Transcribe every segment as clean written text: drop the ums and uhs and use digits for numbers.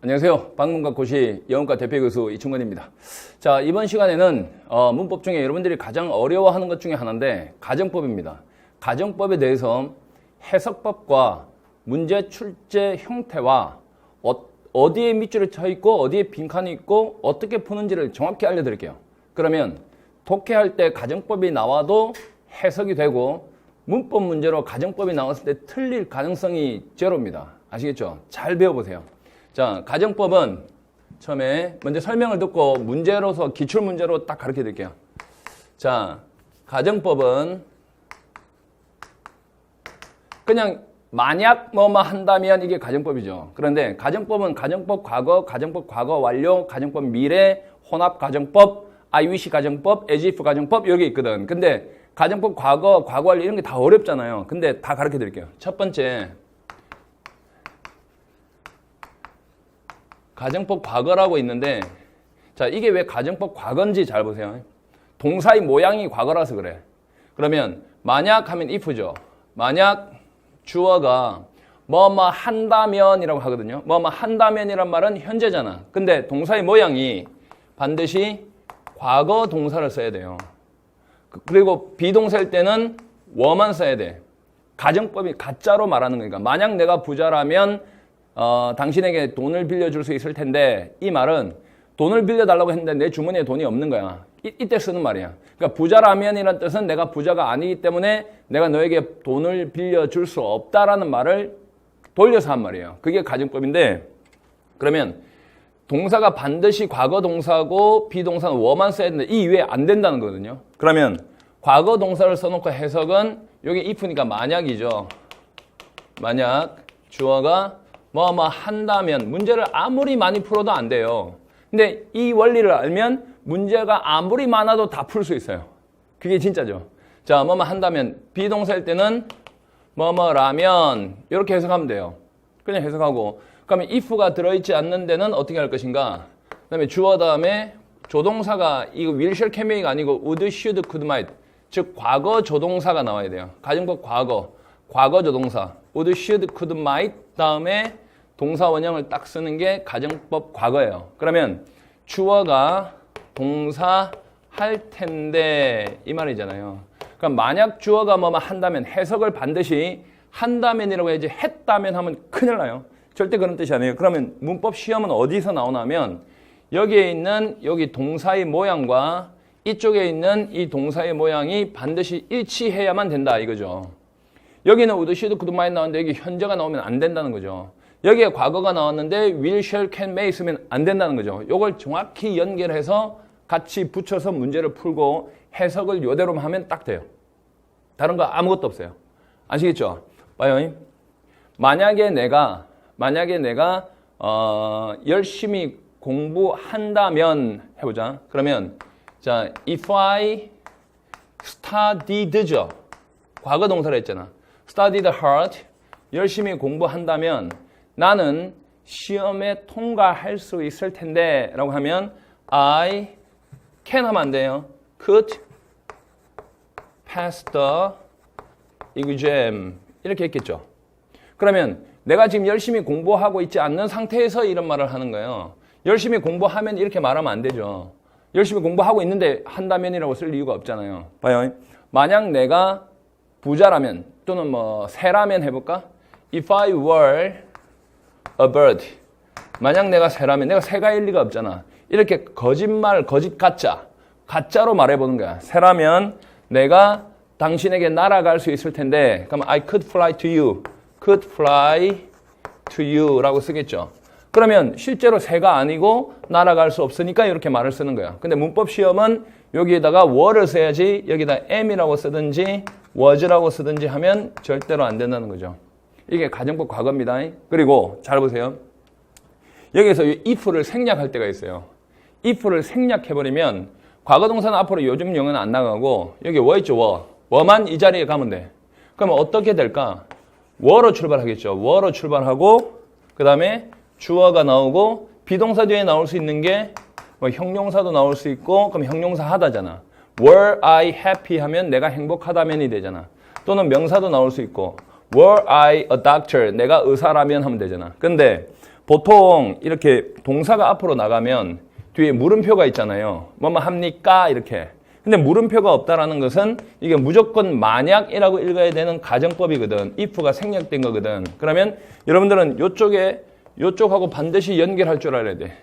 안녕하세요. 방문각고시 영어과 대표 교수 이충건입니다. 자, 이번 시간에는 문법 중에 여러분들이 가장 어려워하는 것 중에 하나인데 가정법입니다. 가정법에 대해서 해석법과 문제 출제 형태와 어디에 밑줄을 쳐 있고 어디에 빈칸이 있고 어떻게 푸는지를 정확히 알려드릴게요. 그러면 독해할 때 가정법이 나와도 해석이 되고 문법 문제로 가정법이 나왔을 때 틀릴 가능성이 제로입니다. 아시겠죠? 잘 배워보세요. 자, 가정법은 처음에 먼저 설명을 듣고 문제로서 기출문제로 딱 가르쳐 드릴게요. 자, 가정법은 그냥 만약 뭐뭐 한다면 이게 가정법이죠. 그런데 가정법은 가정법 과거, 가정법 과거 완료, 가정법 미래, 혼합 가정법, I wish 가정법, as if 가정법 여기 있거든. 근데 가정법 과거, 과거 완료 이런 게 다 어렵잖아요. 근데 다 가르쳐 드릴게요. 첫 번째 가정법 과거라고 있는데, 자, 이게 왜 가정법 과거인지 잘 보세요. 동사의 모양이 과거라서 그래. 그러면 만약 하면 if죠. 만약 주어가 뭐뭐 한다면이라고 하거든요. 뭐뭐 한다면이란 말은 현재잖아. 근데 동사의 모양이 반드시 과거 동사를 써야 돼요. 그리고 비동사일 때는 워만 써야 돼. 가정법이 가짜로 말하는 거니까. 만약 내가 부자라면 당신에게 돈을 빌려줄 수 있을 텐데, 이 말은 돈을 빌려달라고 했는데 내 주머니에 돈이 없는 거야. 이때 쓰는 말이야. 그러니까 부자라면이라는 뜻은 내가 부자가 아니기 때문에 내가 너에게 돈을 빌려줄 수 없다라는 말을 돌려서 한 말이에요. 그게 가정법인데, 그러면 동사가 반드시 과거 동사고 비동사는 워만 써야 되는데 이 이외에 안 된다는 거거든요. 그러면 과거 동사를 써놓고 해석은 여기 if니까 만약이죠. 만약 주어가 뭐뭐 한다면 문제를 아무리 많이 풀어도 안 돼요. 근데 이 원리를 알면 문제가 아무리 많아도 다 풀 수 있어요. 그게 진짜죠. 자, 뭐뭐 한다면 비동사일 때는 뭐뭐라면 이렇게 해석하면 돼요. 그냥 해석하고, 그러면 if가 들어있지 않는 데는 어떻게 할 것인가? 그 다음에 주어 다음에 조동사가 이거 will, shall, can, may가 아니고 would, should, could, might, 즉 과거 조동사가 나와야 돼요. 가정법 과거 조동사 would, should, could, might 다음에 동사 원형을 딱 쓰는 게 가정법 과거예요. 그러면 주어가 동사 할 텐데 이 말이잖아요. 그럼 만약 주어가 뭐뭐 한다면 해석을 반드시 한다면이라고 해야지 했다면 하면 큰일 나요. 절대 그런 뜻이 아니에요. 그러면 문법 시험은 어디서 나오냐면 여기에 있는 여기 동사의 모양과 이쪽에 있는 이 동사의 모양이 반드시 일치해야만 된다 이거죠. 여기는 would, should, could, might 나오는데 여기 현재가 나오면 안 된다는 거죠. 여기에 과거가 나왔는데 will, shall, can, may 쓰면 안 된다는 거죠. 이걸 정확히 연결해서 같이 붙여서 문제를 풀고 해석을 이대로만 하면 딱 돼요. 다른 거 아무것도 없어요. 아시겠죠? 봐요. 만약에 내가 열심히 공부한다면 해보자. 그러면 자, if I studied죠. 과거 동사를 했잖아. studied hard, 열심히 공부한다면 나는 시험에 통과할 수 있을 텐데 라고 하면 I can 하면 안 돼요. could pass the exam 이렇게 했겠죠. 그러면 내가 지금 열심히 공부하고 있지 않는 상태에서 이런 말을 하는 거예요. 열심히 공부하면 이렇게 말하면 안 되죠. 열심히 공부하고 있는데 한다면이라고 쓸 이유가 없잖아요. 봐요. 만약 내가 부자라면 또는 뭐 새라면 해볼까? If I were a bird. 만약 내가 새라면, 내가 새가일 리가 없잖아. 이렇게 거짓말, 가짜로 말해보는 거야. 새라면 내가 당신에게 날아갈 수 있을 텐데, 그러면 I could fly to you. could fly to you 라고 쓰겠죠. 그러면 실제로 새가 아니고 날아갈 수 없으니까 이렇게 말을 쓰는 거야. 근데 문법 시험은 여기에다가 were를 써야지 여기다 am이라고 쓰든지 was라고 쓰든지 하면 절대로 안 된다는 거죠. 이게 가정법 과거입니다. 그리고 잘 보세요. 여기서 if를 생략할 때가 있어요. if를 생략해버리면 과거 동사는 앞으로 요즘 용어는 안 나가고 여기 were 있죠. were만 이 자리에 가면 돼. 그러면 어떻게 될까? were로 출발하겠죠. were로 출발하고 그 다음에 주어가 나오고 비동사 뒤에 나올 수 있는 게 뭐 형용사도 나올 수 있고 그럼 형용사 하다잖아. were I happy 하면 내가 행복하다면이 되잖아. 또는 명사도 나올 수 있고 were I a doctor 내가 의사라면 하면 되잖아. 근데 보통 이렇게 동사가 앞으로 나가면 뒤에 물음표가 있잖아요. 뭐뭐 합니까? 이렇게. 근데 물음표가 없다라는 것은 이게 무조건 만약이라고 읽어야 되는 가정법이거든. if가 생략된 거거든. 그러면 여러분들은 요쪽하고 반드시 연결할 줄 알아야 돼.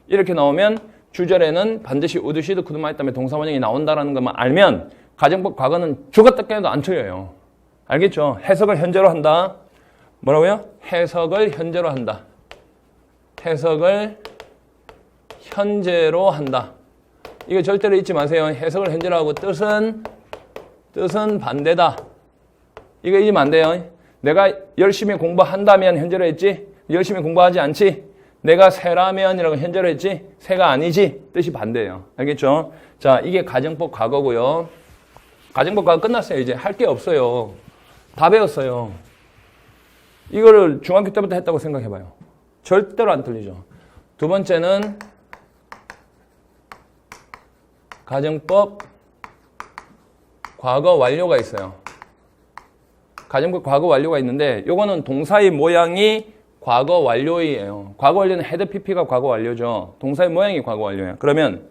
이렇게 나오면 주절에는 반드시 would, should, could만 있다면 동사 원형이 나온다라는 것만 알면 가정법 과거는 죽었다 깨도 안 틀려요. 알겠죠? 해석을 현재로 한다. 뭐라고요? 해석을 현재로 한다. 해석을 현재로 한다. 이거 절대로 잊지 마세요. 해석을 현재로 하고 뜻은 반대다. 이거 잊으면 안 돼요. 내가 열심히 공부한다면 현재로 했지. 열심히 공부하지 않지. 내가 새라면이라고 현재로 했지. 새가 아니지. 뜻이 반대예요. 알겠죠? 자, 이게 가정법 과거고요. 가정법 과거 끝났어요. 이제 할 게 없어요. 다 배웠어요. 이거를 중학교 때부터 했다고 생각해봐요. 절대로 안 틀리죠. 두 번째는 가정법 과거 완료가 있어요. 가정법 과거 완료가 있는데 요거는 동사의 모양이 과거 완료이에요. 과거 완료는 헤드 PP가 과거 완료죠. 동사의 모양이 과거 완료예요. 그러면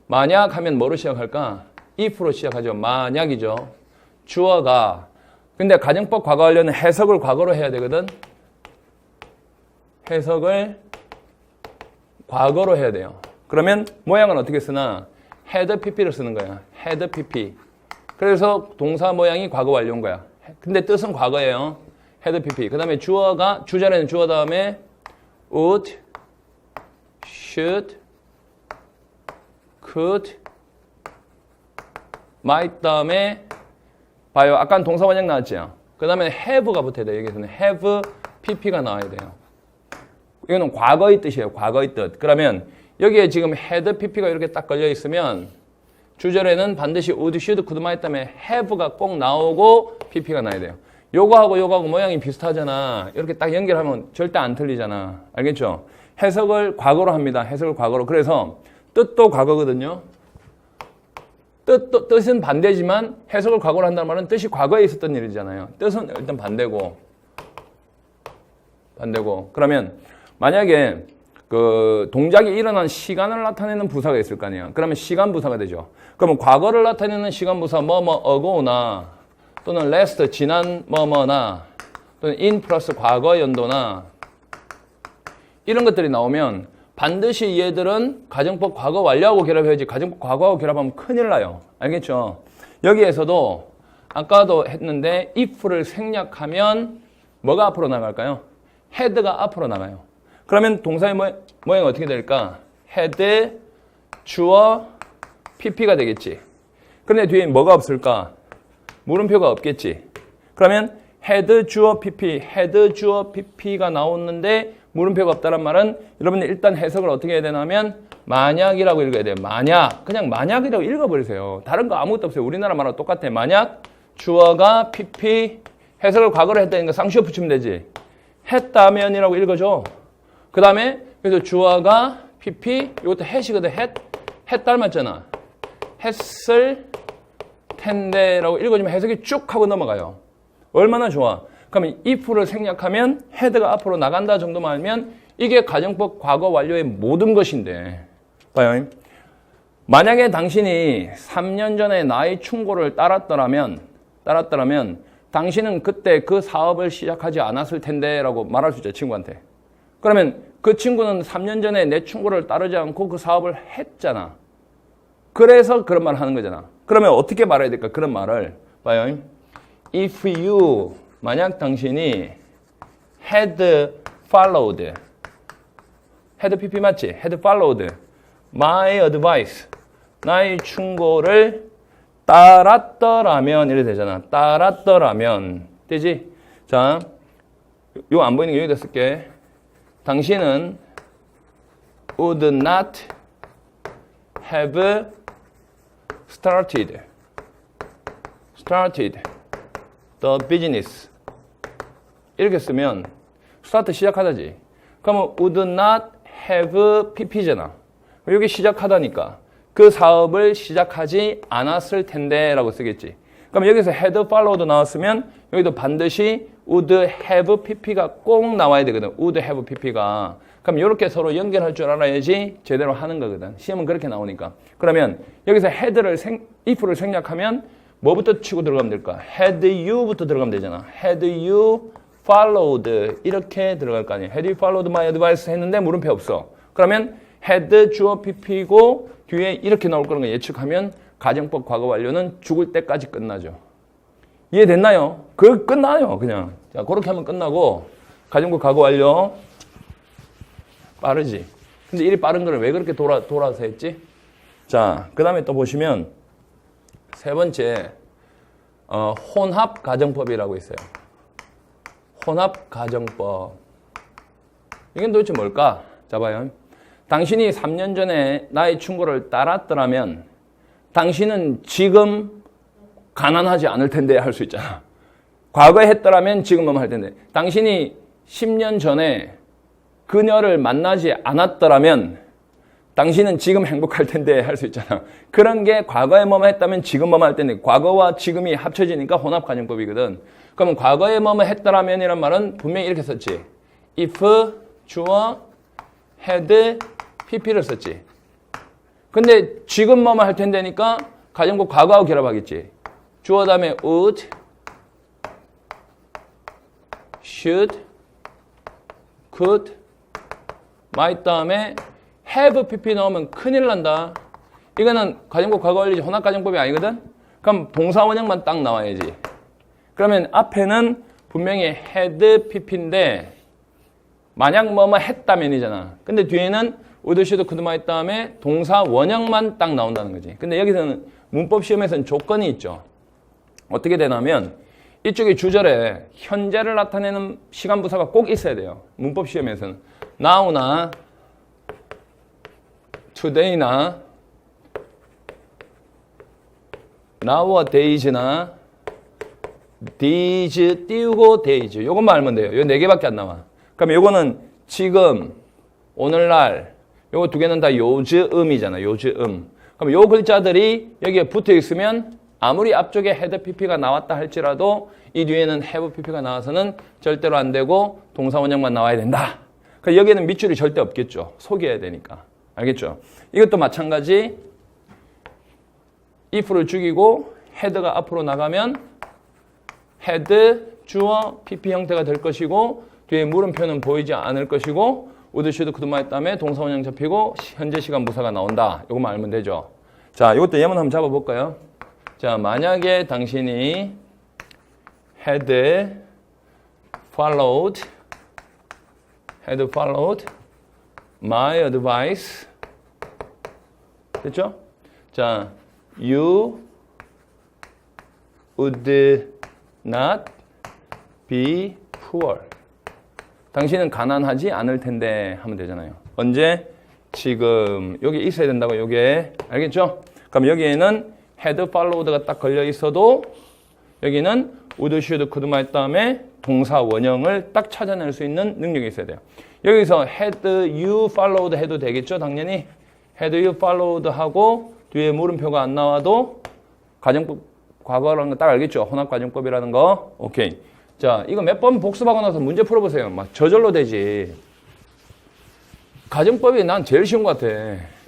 만약 하면 뭐로 시작할까? if로 시작하죠. 만약이죠. 주어가. 근데 가정법 과거 완료는 해석을 과거로 해야 되거든. 해석을 과거로 해야 돼요. 그러면 모양은 어떻게 쓰나? had pp를 쓰는 거야. had pp. 그래서 동사 모양이 과거 완료인 거야. 근데 뜻은 과거예요. had pp. 그 다음에 주어가, 주절에는 주어 다음에 would, should, could, might 다음에 봐요. 아까는 동사 원형 나왔죠. 그 다음에 have가 붙어야 돼요. 여기서는 have pp가 나와야 돼요. 이거는 과거의 뜻이에요. 과거의 뜻. 그러면 여기에 지금 had pp가 이렇게 딱 걸려 있으면 주절에는 반드시 would, should, could만 했다면 have가 꼭 나오고 pp가 나야 돼요. 요거하고 모양이 비슷하잖아. 이렇게 딱 연결하면 절대 안 틀리잖아. 알겠죠? 해석을 과거로 합니다. 해석을 과거로. 그래서 뜻도 과거거든요. 뜻은 반대지만 해석을 과거로 한다는 말은 뜻이 과거에 있었던 일이잖아요. 뜻은 일단 반대고. 그러면 만약에 그 동작이 일어난 시간을 나타내는 부사가 있을 거 아니에요. 그러면 시간 부사가 되죠. 그러면 과거를 나타내는 시간 부사 ago나 또는 last 지난 뭐뭐나 또는 in 플러스 과거 연도나 이런 것들이 나오면 반드시 얘들은 가정법 과거 완료하고 결합해야지 가정법 과거하고 결합하면 큰일 나요. 알겠죠? 여기에서도 아까도 했는데 if를 생략하면 뭐가 앞으로 나갈까요? had가 앞으로 나가요. 그러면 동사의 모양이 어떻게 될까? had, 주어, pp가 되겠지. 그런데 뒤에 뭐가 없을까? 물음표가 없겠지. 그러면 had, 주어, pp, had, 주어, pp가 나오는데 물음표가 없다는 말은 여러분들 일단 해석을 어떻게 해야 되냐면 만약이라고 읽어야 돼요. 만약. 그냥 만약이라고 읽어버리세요. 다른 거 아무것도 없어요. 우리나라 말하고 똑같아. 만약 주어가 pp, 해석을 과거로 했다니까 쌍시오 붙이면 되지. 했다면이라고 읽어줘. 그 다음에 그래서 주어가 pp, 이것도 했이거든. 했 닮았잖아. 했을 텐데라고 읽어주면 해석이 쭉 하고 넘어가요. 얼마나 좋아. 그러면 if를 생략하면 head가 앞으로 나간다 정도만 알면 이게 가정법 과거 완료의 모든 것인데 봐요. 만약에 당신이 3년 전에 나의 충고를 따랐더라면 당신은 그때 그 사업을 시작하지 않았을 텐데 라고 말할 수 있죠. 친구한테. 그러면 그 친구는 3년 전에 내 충고를 따르지 않고 그 사업을 했잖아. 그래서 그런 말을 하는 거잖아. 그러면 어떻게 말해야 될까? 그런 말을 봐요. If you 만약 당신이 had followed had pp 맞지? had followed my advice 나의 충고를 따랐더라면 이래 되잖아. 따랐더라면 되지? 자, 이거 안 보이는 게 여기다 쓸게. 당신은 would not have started the business 이렇게 쓰면 start 시작하다지. 그러면 would not have pp잖아. 여기 시작하다니까 그 사업을 시작하지 않았을 텐데 라고 쓰겠지. 그럼 여기서 had followed 나왔으면 여기도 반드시 would have pp가 꼭 나와야 되거든. would have pp가. 그럼 이렇게 서로 연결할 줄 알아야지 제대로 하는 거거든. 시험은 그렇게 나오니까. 그러면 여기서 had를 if를 생략하면 뭐부터 치고 들어가면 될까? had you부터 들어가면 되잖아. had you followed 이렇게 들어갈 거 아니야. had you followed my advice 했는데 물음표 없어. 그러면 had 주어 pp고 뒤에 이렇게 나올 거는 거 예측하면 가정법 과거 완료는 죽을 때까지 끝나죠. 이해됐나요? 그 끝나요, 그냥. 자, 그렇게 하면 끝나고 가정법 과거 완료 빠르지. 근데 이리 빠른 거를 왜 그렇게 돌아서 했지? 자, 그 다음에 또 보시면 세 번째 혼합 가정법이라고 있어요. 혼합 가정법. 이건 도대체 뭘까? 자, 봐요. 당신이 3년 전에 나의 충고를 따랐더라면 당신은 지금 가난하지 않을 텐데 할 수 있잖아. 과거에 했더라면 지금은 할 텐데. 당신이 10년 전에 그녀를 만나지 않았더라면 당신은 지금 행복할 텐데 할 수 있잖아. 그런 게 과거에 뭐뭐 했다면 지금 뭐뭐 할 텐데 과거와 지금이 합쳐지니까 혼합 가정법이거든. 그러면 과거에 뭐뭐 했더라면 이란 말은 분명히 이렇게 썼지. if 주어 had pp를 썼지. 근데 지금 뭐뭐 할 텐데니까 가정법 과거하고 결합하겠지. 주어 다음에 would, should, could, might 다음에 have pp 넣으면 큰일 난다. 이거는 가정법 과거 완료지 혼합 가정법이 아니거든. 그럼 동사 원형만 딱 나와야지. 그러면 앞에는 분명히 had pp인데 만약 뭐뭐 했다면이잖아. 근데 뒤에는 would, should, could, might 다음에 동사 원형만 딱 나온다는 거지. 근데 여기서는 문법 시험에서는 조건이 있죠. 어떻게 되냐면 이쪽에 주절에 현재를 나타내는 시간 부사가 꼭 있어야 돼요. 문법 시험에서는 now나 today나 nowadays나 these 띄우고 days 요것만 알면 돼요. 요 네 개밖에 안 나와. 그럼 요거는 지금, 오늘날 요거 두 개는 다 요즘이잖아. 요즘. 그럼 요 글자들이 여기에 붙어 있으면 아무리 앞쪽에 had pp가 나왔다 할지라도 이 뒤에는 have pp가 나와서는 절대로 안 되고 동사 원형만 나와야 된다. 그러니까 여기에는 밑줄이 절대 없겠죠. 속여야 되니까. 알겠죠? 이것도 마찬가지. if를 죽이고 had가 앞으로 나가면 had 주어 pp 형태가 될 것이고 뒤에 물음표는 보이지 않을 것이고 would, should, could, might 다음에 동사 원형 잡히고 현재 시간 부사가 나온다. 이것만 알면 되죠. 자, 이것도 예문 한번 잡아볼까요? 자, 만약에 당신이 had followed my advice 됐죠? 자, you would not be poor. 당신은 가난하지 않을 텐데 하면 되잖아요. 언제? 지금. 여기 있어야 된다고, 요게. 알겠죠? 그럼 여기에는 had followed가 딱 걸려 있어도 여기는 would, should, could, might 다음에 동사 원형을 딱 찾아낼 수 있는 능력이 있어야 돼요. 여기서 had you followed 해도 되겠죠? 당연히. had you followed 하고 뒤에 물음표가 안 나와도 가정법 과거라는 거 딱 알겠죠? 혼합 가정법이라는 거. 오케이. 자, 이거 몇 번 복습하고 나서 문제 풀어보세요. 막 저절로 되지. 가정법이 난 제일 쉬운 것 같아.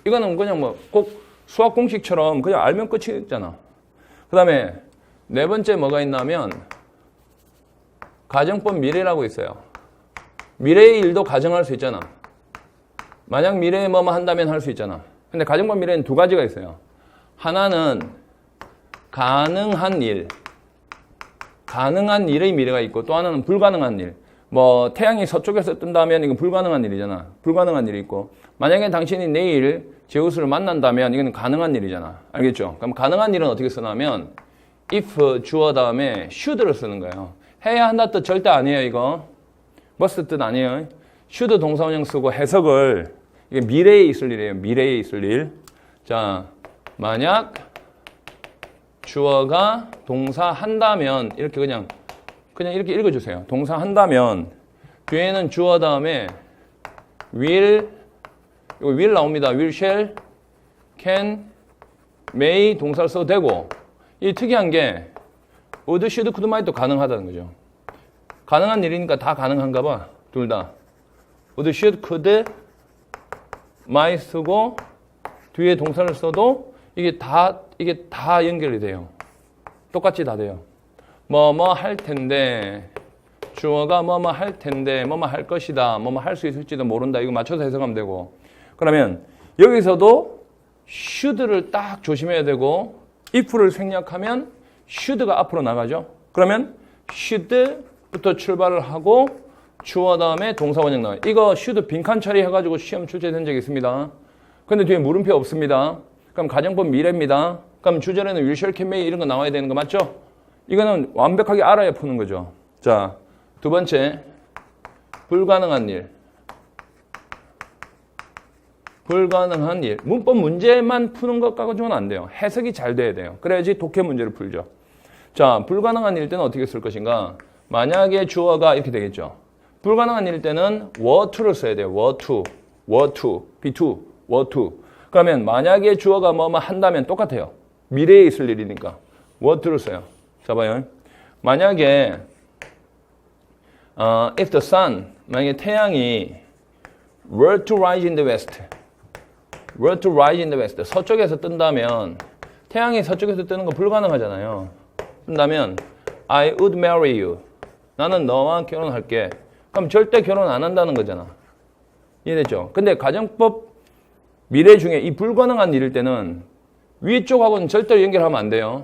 이거는 그냥 뭐 꼭 수학 공식처럼 그냥 알면 끝이잖아. 그 다음에 네 번째 뭐가 있냐면 가정법 미래라고 있어요. 미래의 일도 가정할 수 있잖아. 만약 미래에 뭐뭐 한다면 할 수 있잖아. 근데 가정법 미래는 두 가지가 있어요. 하나는 가능한 일. 가능한 일의 미래가 있고 또 하나는 불가능한 일. 뭐 태양이 서쪽에서 뜬다면 이건 불가능한 일이잖아. 불가능한 일이 있고 만약에 당신이 내일 제우스를 만난다면 이건 가능한 일이잖아. 알겠죠? 그럼 가능한 일은 어떻게 쓰냐면 if 주어 다음에 should를 쓰는 거예요. 해야 한다 뜻 절대 아니에요. 이거 must 뜻 아니에요. should 동사원형 쓰고 해석을 이게 미래에 있을 일이에요. 미래에 있을 일. 자, 만약 주어가 동사 한다면 이렇게 그냥 이렇게 읽어주세요. 동사 한다면 뒤에는 주어 다음에 will 이거 will 나옵니다. will, shall, can, may 동사를 써도 되고 이 특이한 게 would, should, could, might도 가능하다는 거죠. 가능한 일이니까 다 가능한가 봐. 둘 다. would, should, could, might 쓰고 뒤에 동사를 써도 이게 다 연결이 돼요. 똑같이 다 돼요. 뭐뭐 할 텐데, 주어가 뭐뭐 할 텐데, 뭐뭐 할 것이다, 뭐뭐 할 수 있을지도 모른다. 이거 맞춰서 해석하면 되고. 그러면 여기서도 should를 딱 조심해야 되고, if를 생략하면 should가 앞으로 나가죠. 그러면 should부터 출발을 하고 주어 다음에 동사 원형 나와요. 이거 should 빈칸 처리해가지고 시험 출제된 적이 있습니다. 근데 뒤에 물음표 없습니다. 그럼 가정법 미래입니다. 그럼 주절에는 will, shall, can, may 이런 거 나와야 되는 거 맞죠? 이거는 완벽하게 알아야 푸는 거죠. 자, 두 번째, 불가능한 일. 불가능한 일. 문법 문제만 푸는 것 가지고는 안 돼요. 해석이 잘 돼야 돼요. 그래야지 독해 문제를 풀죠. 자, 불가능한 일 때는 어떻게 쓸 것인가? 만약에 주어가 이렇게 되겠죠. 불가능한 일 때는 were to를 써야 돼요. were to, be to, were to. 그러면 만약에 주어가 뭐뭐 한다면 똑같아요. 미래에 있을 일이니까 were to를 써요. 자, 봐요. 만약에 if the sun, 만약에 태양이 were to rise in the west, were to rise in the west, 서쪽에서 뜬다면 태양이 서쪽에서 뜨는 거 불가능하잖아요. 뜬다면 I would marry you. 나는 너와 결혼할게. 그럼 절대 결혼 안 한다는 거잖아. 이해됐죠? 근데 가정법 미래 중에 이 불가능한 일일 때는 위쪽하고는 절대로 연결하면 안 돼요.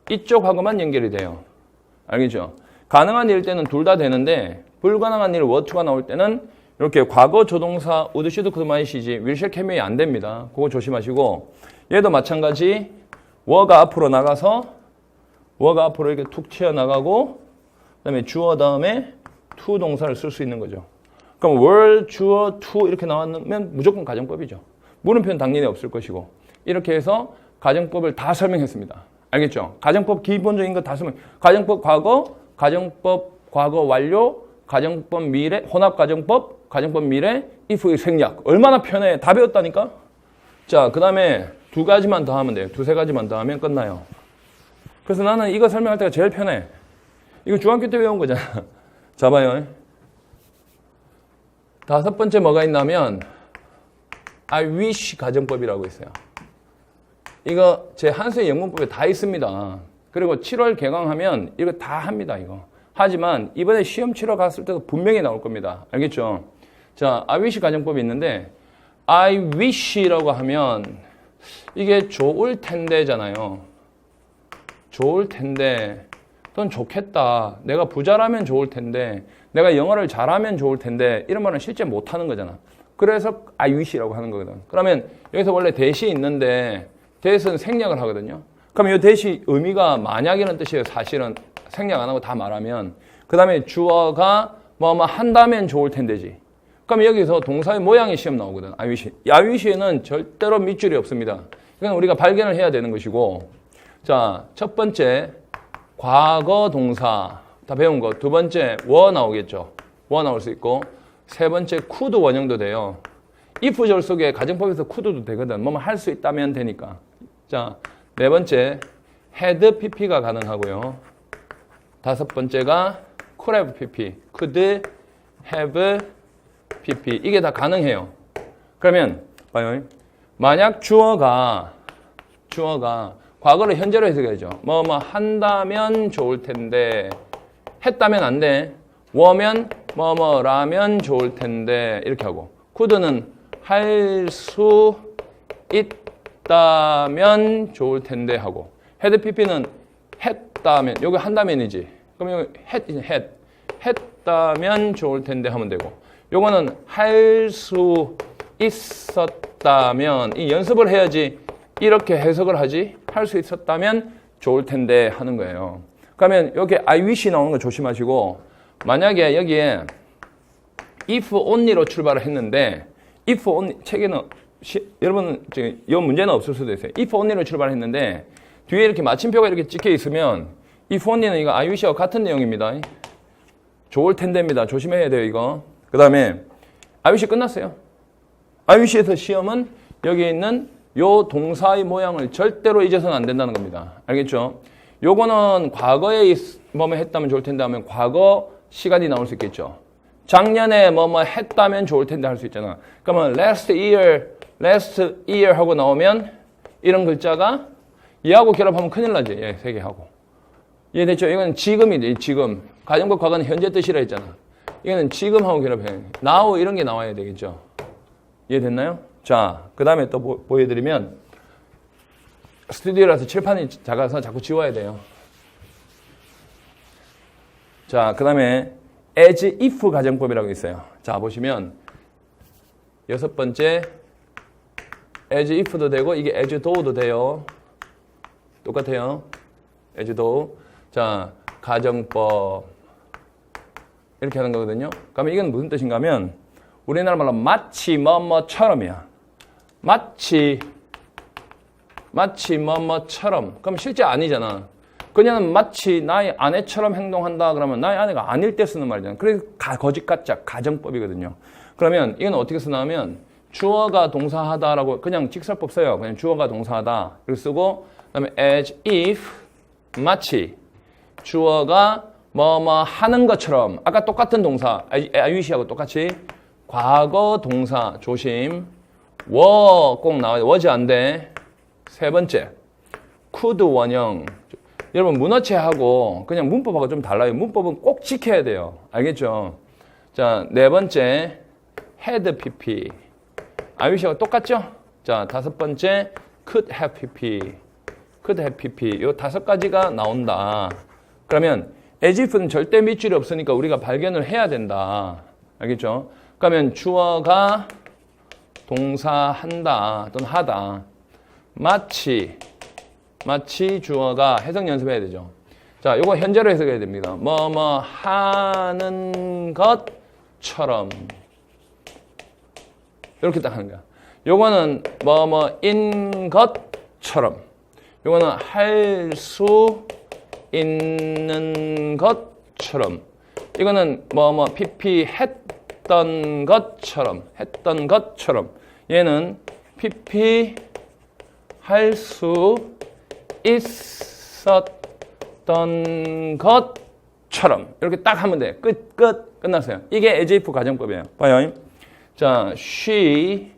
이쪽하고만 연결이 돼요. 알겠죠? 가능한 일일 때는 둘 다 되는데 불가능한 일 were to가 나올 때는 이렇게 과거 조동사 would, should, could, might이지 will, shall, can, may 안 됩니다. 그거 조심하시고 얘도 마찬가지 were가 앞으로 나가서 were가 앞으로 이렇게 툭 튀어나가고 그다음에 주어 다음에 to 동사를 쓸 수 있는 거죠. 그럼 were, 주어, to 이렇게 나왔으면 무조건 가정법이죠. 물음표는 당연히 없을 것이고 이렇게 해서 가정법을 다 설명했습니다. 알겠죠? 가정법 기본적인 거 다 설명. 가정법 과거, 가정법 과거 완료, 가정법 미래, 혼합가정법, 가정법 미래, if의 생략. 얼마나 편해. 다 배웠다니까? 자, 그 다음에 두 가지만 더 하면 돼요. 두세 가지만 더 하면 끝나요. 그래서 나는 이거 설명할 때가 제일 편해. 이거 중학교 때 배운 거잖아. 자, 봐요. 다섯 번째 뭐가 있냐면 I wish 가정법이라고 있어요. 이거 제 한수의 영문법에 다 있습니다. 그리고 7월 개강하면 이거 다 합니다. 이거. 하지만 이번에 시험 치러 갔을 때도 분명히 나올 겁니다. 알겠죠? 자, I wish 가정법이 있는데 I wish라고 하면 이게 좋을 텐데잖아요. 좋을 텐데 넌 좋겠다. 내가 부자라면 좋을 텐데 내가 영어를 잘하면 좋을 텐데 이런 말은 실제 못하는 거잖아. 그래서 I wish라고 하는 거거든. 그러면 여기서 원래 대시 있는데 대시는 생략을 하거든요. 그럼 이 대시 의미가 만약이라는 뜻이에요. 사실은 생략 안 하고 다 말하면 그 다음에 주어가 뭐 한다면 좋을 텐데지. 그럼 여기서 동사의 모양이 시험 나오거든. I wish. I wish에는 절대로 밑줄이 없습니다. 이건 우리가 발견을 해야 되는 것이고 자, 첫 번째 과거 동사 다 배운 거. 두 번째 were 나오겠죠. were 나올 수 있고 세 번째 could 원형도 돼요. if절 속에 가정법에서 could도 되거든. 뭐뭐 할 수 있다면 되니까. 자, 네 번째 had pp가 가능하고요. 다섯 번째가 could have pp, could have pp 이게 다 가능해요. 그러면 봐요. 만약 주어가 과거를 현재로 해석해야죠. 뭐뭐 한다면 좋을 텐데 했다면 안 돼. 워면 뭐뭐라면 좋을 텐데 이렇게 하고 could는 할 수 있다면 좋을 텐데 하고 had pp는 했다면 여기 한다면이지. 그럼 여기 했다면 좋을 텐데 하면 되고 요거는 할 수 있었다면 이 연습을 해야지 이렇게 해석을 하지 할 수 있었다면 좋을 텐데 하는 거예요. 그러면 여기 I wish 나오는 거 조심하시고 만약에 여기에 if only로 출발을 했는데 if only 책에는 여러분 이 문제는 없을 수도 있어요. if only로 출발했는데 뒤에 이렇게 마침표가 이렇게 찍혀 있으면 if only는 이거 I wish와 같은 내용입니다. 좋을 텐데입니다. 조심해야 돼요, 이거. 그 다음에 I wish 끝났어요. I wish에서 시험은 여기 있는 요 동사의 모양을 절대로 잊어서는 안 된다는 겁니다. 알겠죠? 요거는 과거에 뭐뭐 했다면 좋을 텐데 하면 과거 시간이 나올 수 있겠죠. 작년에 뭐뭐 했다면 좋을 텐데 할 수 있잖아. 그러면 last year 하고 나오면 이런 글자가 얘하고 결합하면 큰일 나지. 얘 세 개 하고. 이해됐죠? 이건 지금이지, 지금. 가정법 과거는 현재 뜻이라 했잖아. 이거는 지금하고 결합해. now 이런 게 나와야 되겠죠. 이해됐나요? 자, 그 다음에 또 보여드리면 스튜디오라서 칠판이 작아서 자꾸 지워야 돼요. 자, 그 다음에 as if 가정법이라고 있어요. 자, 보시면 6번째 as if도 되고 이게 as though도 돼요. 똑같아요. as though. 자, 가정법 이렇게 하는 거거든요. 그러면 이건 무슨 뜻인가 하면 우리나라 말로 마치 뭐뭐처럼이야. 마치 뭐뭐처럼. 그럼 실제 아니잖아. 그녀는 마치 나의 아내처럼 행동한다 그러면 나의 아내가 아닐 때 쓰는 말이잖아. 그래서 거짓 가짜 가정법이거든요. 그러면 이건 어떻게 쓰냐면 주어가 동사하다라고 그냥 직설법 써요. 그냥 주어가 동사하다 이렇게 쓰고 그다음에 as if 마치 주어가 뭐뭐 하는 것처럼 아까 똑같은 동사 아유시하고 똑같이 과거 동사 조심 꼭 나와야 돼. was 안 돼. 세 번째 could 원형. 여러분 문어체하고 그냥 문법하고 좀 달라요. 문법은 꼭 지켜야 돼요. 알겠죠? 자, 네 번째 had pp. 아유시하고 똑같죠? 자, 다섯 번째 could have pp. could have pp. 요 다섯 가지가 나온다. 그러면 as if는 절대 밑줄이 없으니까 우리가 발견을 해야 된다. 알겠죠? 그러면 주어가 동사한다 또는 하다. 마치 주어가 해석 연습해야 되죠. 자, 요거 현재로 해석해야 됩니다. 뭐뭐 하는 것처럼 이렇게 딱 하는 거야. 요거는 뭐뭐인 것처럼. 요거는 할 수 있는 것처럼. 이거는 뭐뭐 pp 했던 것처럼. 얘는 pp 할 수 있었던 것처럼. 이렇게 딱 하면 돼. 끝났어요. 이게 as if 가정법이에요. 봐요. 자, she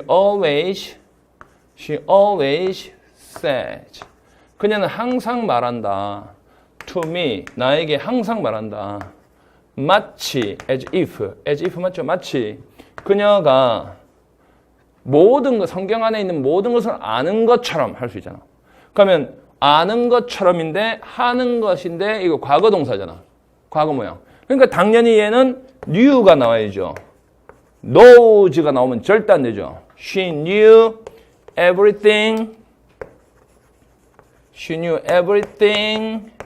always says. 그녀는 항상 말한다. to me, 나에게 항상 말한다. 마치, as if 맞죠? 마치 그녀가 모든 것, 성경 안에 있는 모든 것을 아는 것처럼 할 수 있잖아. 그러면 아는 것처럼인데 하는 것인데 이거 과거 동사잖아. 과거 모양. 그러니까 당연히 얘는 knew가 나와야죠. knows가 나오면 절대 안 되죠. She knew everything.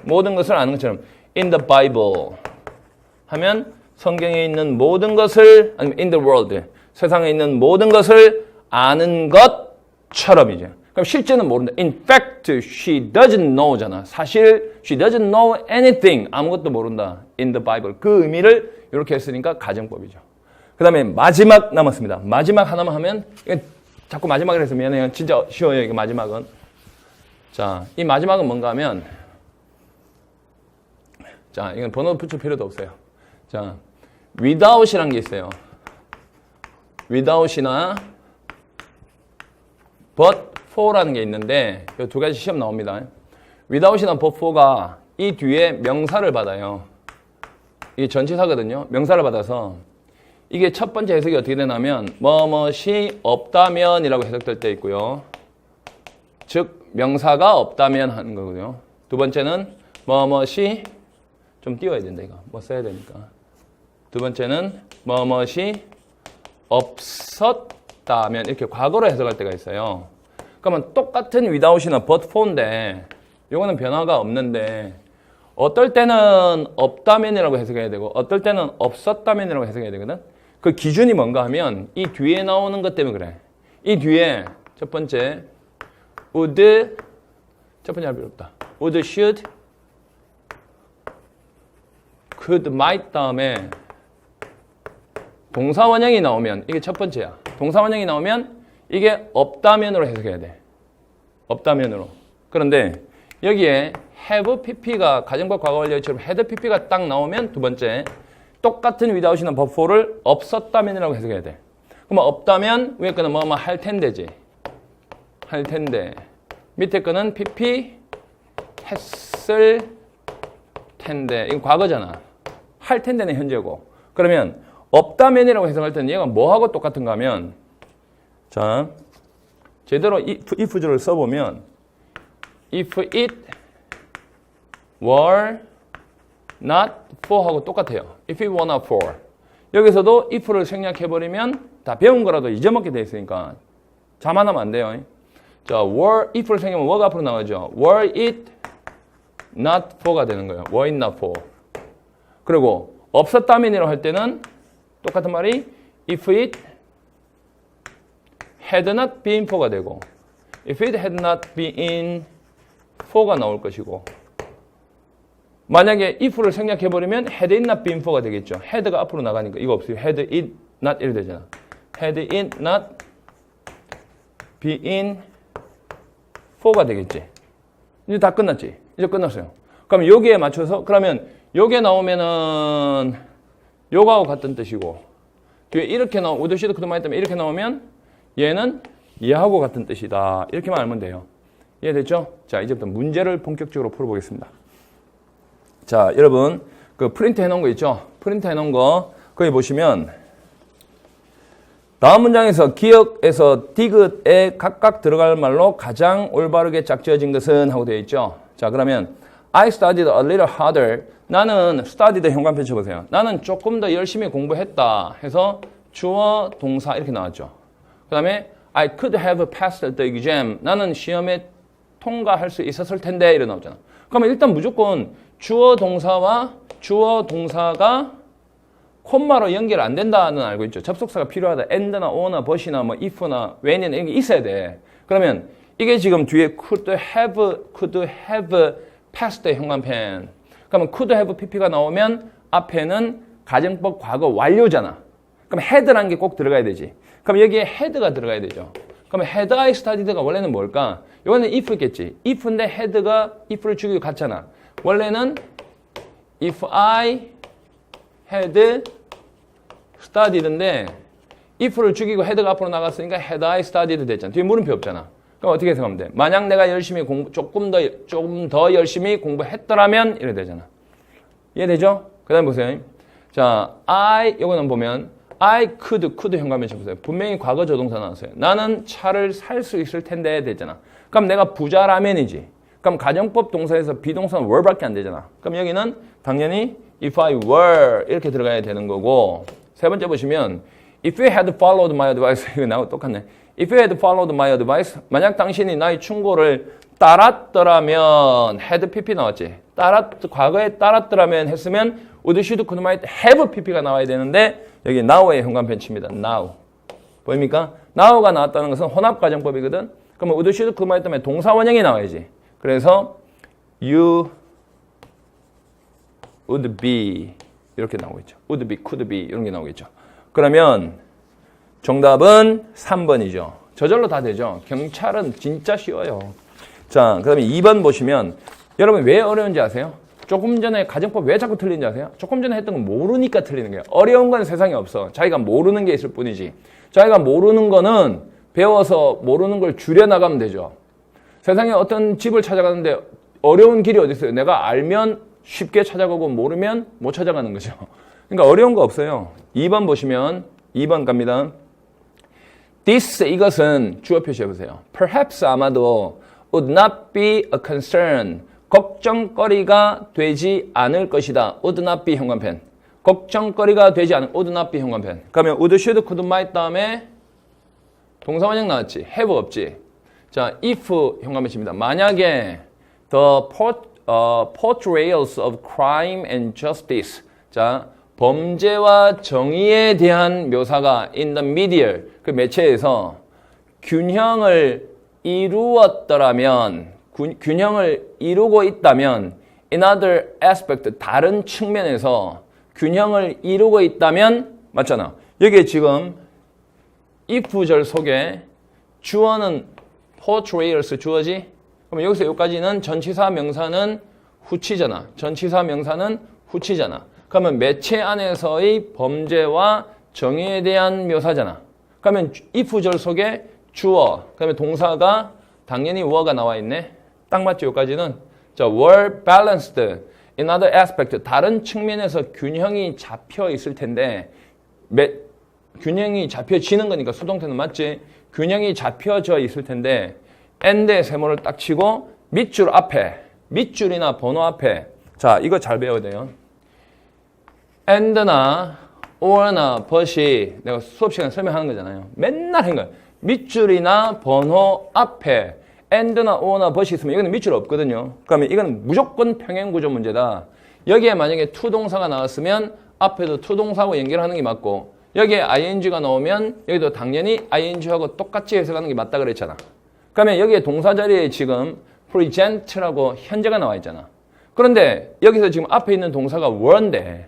모든 것을 아는 것처럼. In the Bible. 하면 성경에 있는 모든 것을 아니면 in the world. 세상에 있는 모든 것을 아는 것처럼이죠. 그럼 실제는 모른다. In fact, she doesn't know잖아. 사실 she doesn't know anything. 아무것도 모른다. In the Bible. 그 의미를 이렇게 했으니까 가정법이죠. 그 다음에 마지막 남았습니다. 마지막 하나만 하면 자꾸 마지막을 해서 미안해요. 진짜 쉬워요. 이게 마지막은. 자, 이 마지막은 뭔가 하면 자, 이건 번호 붙일 필요도 없어요. 자, without이라는 게 있어요. without이나 but for라는 게 있는데 이 두 가지 시험 나옵니다. without이나 but for가 이 뒤에 명사를 받아요. 이게 전치사거든요. 명사를 받아서 이게 첫 번째 해석이 어떻게 되냐면 뭐뭇이 없다면 이라고 해석될 때 있고요. 즉 명사가 없다면 하는 거고요. 두 번째는 뭐뭇이 좀 띄워야 된다 이거. 뭐 써야 되니까. 두 번째는 뭐뭇이 없었다면 이렇게 과거로 해석할 때가 있어요. 그러면 똑같은 without이나 but for인데 이거는 변화가 없는데 어떨 때는 없다면이라고 해석해야 되고 어떨 때는 없었다면이라고 해석해야 되거든. 그 기준이 뭔가 하면 이 뒤에 나오는 것 때문에 그래. 이 뒤에 첫 번째 would 첫 번째 할 필요 없다. would, should, could, might 다음에 동사 원형이 나오면 이게 첫 번째야. 동사 원형이 나오면 이게 없다면으로 해석해야 돼. 없다면으로. 그런데 여기에 have pp가 가정법 과거 완료처럼 had pp가 딱 나오면 두 번째 똑같은 without이나 before를 없었다면이라고 해석해야 돼. 그럼 없다면 위에 거는 뭐뭐 할 텐데지. 할 텐데. 밑에 거는 pp 했을 텐데. 이건 과거잖아. 할 텐데는 현재고. 그러면 없다면이라고 해석할 때는 얘가 뭐하고 똑같은가 하면 자 제대로 if 주를 써보면 if it were not for 하고 똑같아요. if it were not for. 여기서도 if를 생략해버리면 다 배운 거라도 잊어먹게 돼 있으니까 자만하면 안 돼요. 자, were, if를 생략하면 were가 앞으로 나오죠. were it not for가 되는 거예요. were it not for. 그리고 없었다면이라고 할 때는 똑같은 말이 if it had not been for가 되고 if it had not been for가 나올 것이고 만약에 if를 생략해버리면 had it not been for가 되겠죠. had가 앞으로 나가니까 이거 없어요. had it not 이렇게 되잖아. had it not been for가 되겠지. 이제 다 끝났지. 이제 끝났어요. 그럼 여기에 맞춰서 그러면 요게 나오면은 요거하고 같은 뜻이고 뒤에 이렇게 나오 우드시드 그동안 때문에 이렇게 나오면 얘는 얘하고 같은 뜻이다. 이렇게만 알면 돼요. 이해됐죠? 자, 이제부터 문제를 본격적으로 풀어보겠습니다. 자, 여러분 그 프린트 해놓은 거 있죠? 프린트 해놓은 거 거기 보시면 다음 문장에서 기억에서 디귿에 각각 들어갈 말로 가장 올바르게 짝지어진 것은 하고 되어 있죠. 자, 그러면 I studied a little harder. 나는 studied 현관편 쳐보세요. 나는 조금 더 열심히 공부했다 해서 주어 동사 이렇게 나왔죠. 그 다음에 I could have passed the exam. 나는 시험에 통과할 수 있었을 텐데 이렇게 나오잖아. 그러면 일단 무조건 주어 동사와 주어 동사가 콤마로 연결 안 된다는 알고 있죠. 접속사가 필요하다. and나 or나 but이나 뭐 if나 when이나 이런 게 있어야 돼. 그러면 이게 지금 뒤에 could have passed 현관펜. 그러면 could have pp가 나오면 앞에는 가정법 과거 완료잖아. 그럼 had라는 게 꼭 들어가야 되지. 그럼 여기에 had가 들어가야 되죠. 그러면 had I studied가 원래는 뭘까? 이거는 if겠지. if인데 had가 if를 주기로 같잖아. 원래는 if I had studied인데 if를 죽이고 had가 앞으로 나갔으니까 had I studied 됐잖아. 뒤에 물음표 없잖아. 그럼 어떻게 해석하면 돼? 만약 내가 열심히 조금 더 열심히 공부했더라면 이래 되잖아. 이해되죠? 그 다음에 보세요. 자, 요거는 보면 I could 현관면 쳐보세요. 분명히 과거 조동사 나왔어요. 나는 차를 살 수 있을 텐데 되잖아. 그럼 내가 부자라면이지. 그럼 가정법 동사에서 비동사는 were밖에 안 되잖아. 그럼 여기는 당연히 if I were 이렇게 들어가야 되는 거고 세 번째 보시면 if you had followed my advice 이거 나하고 똑같네. if you had followed my advice 만약 당신이 나의 충고를 따랐더라면 had pp 나왔지. 과거에 따랐더라면 했으면 would, should, could, might, have pp가 나와야 되는데 여기 now의 현관편 칩니다. now. 보입니까? now가 나왔다는 것은 혼합가정법이거든. 그러면 would, should, could, might 때문에 동사 원형이 나와야지. 그래서 you would be 이렇게 나오고 있죠. would be, could be 이런 게 나오겠죠. 그러면 정답은 3번이죠. 저절로 다 되죠. 경찰은 진짜 쉬워요. 자, 그 다음에 2번 보시면 여러분 왜 어려운지 아세요? 조금 전에 가정법 왜 자꾸 틀린지 아세요? 조금 전에 했던 건 모르니까 틀리는 거예요. 어려운 건 세상에 없어. 자기가 모르는 게 있을 뿐이지. 자기가 모르는 거는 배워서 모르는 걸 줄여나가면 되죠. 세상에 어떤 집을 찾아가는데 어려운 길이 어디 있어요? 내가 알면 쉽게 찾아가고 모르면 못 찾아가는 거죠. 그러니까 어려운 거 없어요. 2번 보시면 2번 갑니다. This 이것은 주어 표시해 보세요. Perhaps 아마도 would not be a concern. 걱정거리가 되지 않을 것이다. would not be 현관펜. 걱정거리가 되지 않을 would not be 현관펜. 그러면 would, should, could, might 다음에 동사 원형 나왔지. have 없지. 자, if 현관펜 칩니다. 만약에 the portrayals of crime and justice. 자, 범죄와 정의에 대한 묘사가 in the media, 그 매체에서 균형을 이루었더라면, 균형을 이루고 있다면, in other aspect, 다른 측면에서 균형을 이루고 있다면, 맞잖아. 여기에 지금 if절 속에 주어는 portrayals 주어지? 그럼 여기서 여기까지는 전치사 명사는 후치잖아. 전치사 명사는 후치잖아. 그러면 매체 안에서의 범죄와 정의에 대한 묘사잖아. 그러면 if절 속에 주어, 그다음에 동사가 당연히 were가 나와 있네. 딱 맞죠? 여기까지는. 자, were balanced in other aspect. 다른 측면에서 균형이 잡혀 있을 텐데, 균형이 잡혀지는 거니까 수동태는 맞지? 균형이 잡혀져 있을 텐데, and의 세모를 딱 치고 밑줄 앞에, 밑줄이나 번호 앞에. 자, 이거 잘 배워야 돼요. and나 or나 but이 내가 수업 시간에 설명하는 거잖아요. 맨날 한 거야. 밑줄이나 번호 앞에 and나 or나 but이 있으면 이거는 밑줄 없거든요. 그러면 이거는 무조건 평행구조 문제다. 여기에 만약에 to 동사가 나왔으면 앞에도 to 동사하고 연결하는 게 맞고 여기에 ing가 나오면 여기도 당연히 ing하고 똑같이 해석하는 게 맞다 그랬잖아. 그러면 여기에 동사 자리에 지금 present라고 현재가 나와 있잖아. 그런데 여기서 지금 앞에 있는 동사가 were인데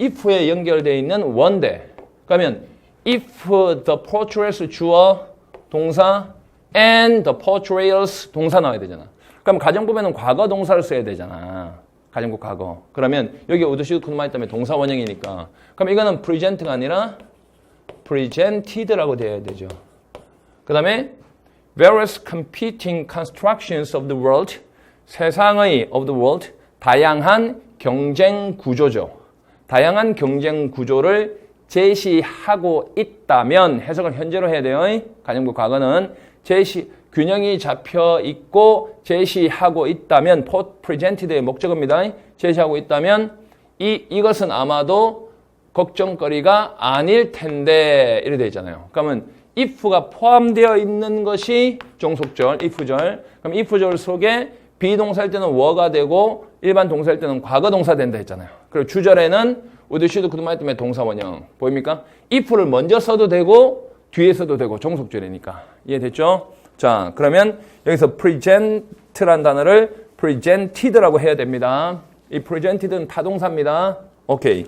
if에 연결되어 있는 were인데 그러면 if the portraits 주어 동사 and the portrayals 동사 나와야 되잖아. 그럼 가정법에는 과거 동사를 써야 되잖아. 가정법 과거. 그러면 여기 would, should, could만 있다면 동사 원형이니까. 그럼 이거는 present가 아니라 presented라고 되어야 되죠. 그 다음에 various competing constructions of the world 세상의 of the world 다양한 경쟁 구조죠. 다양한 경쟁 구조를 제시하고 있다면 해석을 현재로 해야 돼요. 가정법 과거는 균형이 잡혀 있고 제시하고 있다면 presented의 목적어입니다. 제시하고 있다면 이것은 아마도 걱정거리가 아닐 텐데 이렇게 되어 있잖아요. 그러면 if가 포함되어 있는 것이 종속절, if절. 그럼 if절 속에 비동사일 때는 were가 되고 일반 동사일 때는 과거 동사 된다 했잖아요. 그리고 주절에는 would, should, could만 있다면 동사 원형. 보입니까? if를 먼저 써도 되고 뒤에 써도 되고 종속절이니까. 이해됐죠? 자, 그러면 여기서 present란 단어를 presented라고 해야 됩니다. 이 presented는 타동사입니다. 오케이.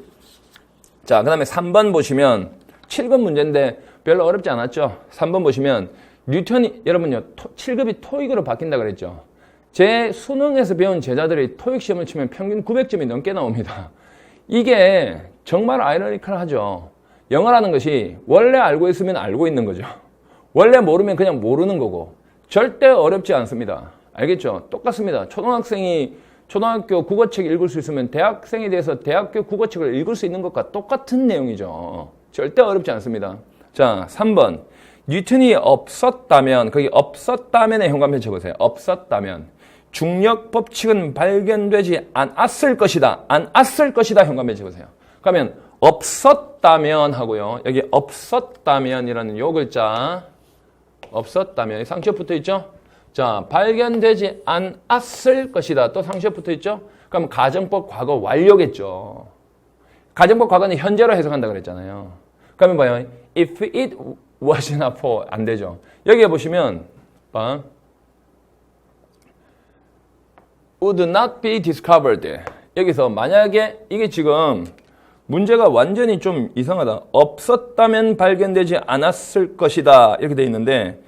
자, 그 다음에 3번 보시면 7번 문제인데 별로 어렵지 않았죠? 3번 보시면 뉴턴이 여러분요 7급이 토익으로 바뀐다 그랬죠? 제 수능에서 배운 제자들이 토익 시험을 치면 평균 900점이 넘게 나옵니다. 이게 정말 아이러니컬하죠. 영어라는 것이 원래 알고 있으면 알고 있는 거죠. 원래 모르면 그냥 모르는 거고 절대 어렵지 않습니다. 알겠죠? 똑같습니다. 초등학생이 초등학교 국어책 읽을 수 있으면 대학생에 대해서 대학교 국어책을 읽을 수 있는 것과 똑같은 내용이죠. 절대 어렵지 않습니다. 자, 3번. 뉴턴이 없었다면, 거기 없었다면의 현관편 쳐보세요. 없었다면. 중력 법칙은 발견되지 않았을 것이다. 않았을 것이다. 현관편 쳐보세요. 그러면 없었다면 하고요. 여기 없었다면이라는 요 글자. 없었다면. 상처 붙어 있죠? 자, 발견되지 않았을 것이다. 또 상처 붙어 있죠? 그럼 가정법 과거 완료겠죠. 가정법 과거는 현재로 해석한다 그랬잖아요. 그러면 봐요. If it was not for 안 되죠. 여기에 보시면 would not be discovered. 여기서 만약에 이게 지금 문제가 완전히 좀 이상하다. 없었다면 발견되지 않았을 것이다. 이렇게 돼 있는데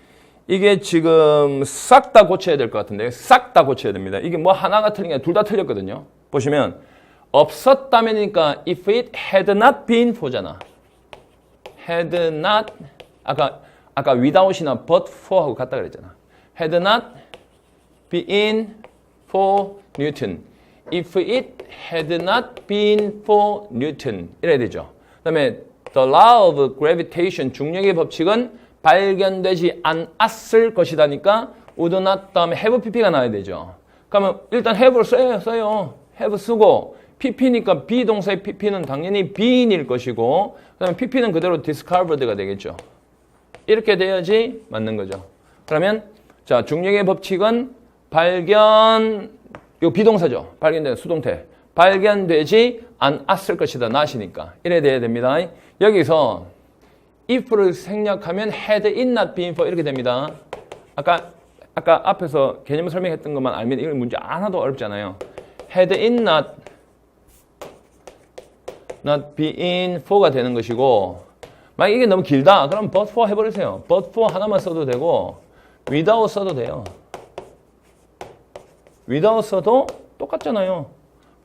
이게 지금 싹 다 고쳐야 될 것 같은데 싹 다 고쳐야 됩니다. 이게 뭐 하나가 틀린 게 둘 다 틀렸거든요. 보시면 없었다면이니까 if it had not been for잖아. had not 아까 without이나 but for하고 같다 그랬잖아. had not been for Newton. If it had not been for Newton. 이래야 되죠. 그 다음에 the law of gravitation 중력의 법칙은 발견되지 않았을 것이다니까 would not 다음에 have pp가 나와야 되죠. 그러면 일단 have를 써요. have 쓰고 pp니까 비동사의 pp는 당연히 being일 것이고 그 다음에 pp는 그대로 discovered가 되겠죠. 이렇게 돼야지 맞는 거죠. 그러면 자 중력의 법칙은 이거 비동사죠. 발견된 수동태. 발견되지 않았을 것이다. not이니까. 이래 돼야 됩니다. 여기서 if를 생략하면 had it not been for 이렇게 됩니다. 아까 앞에서 개념 설명했던 것만 알면 이건 문제 하나도 어렵지 않아요. had it not been for가 되는 것이고 만약 이게 너무 길다. 그럼 but for 해버리세요. but for 하나만 써도 되고 without 써도 돼요. without 써도 똑같잖아요.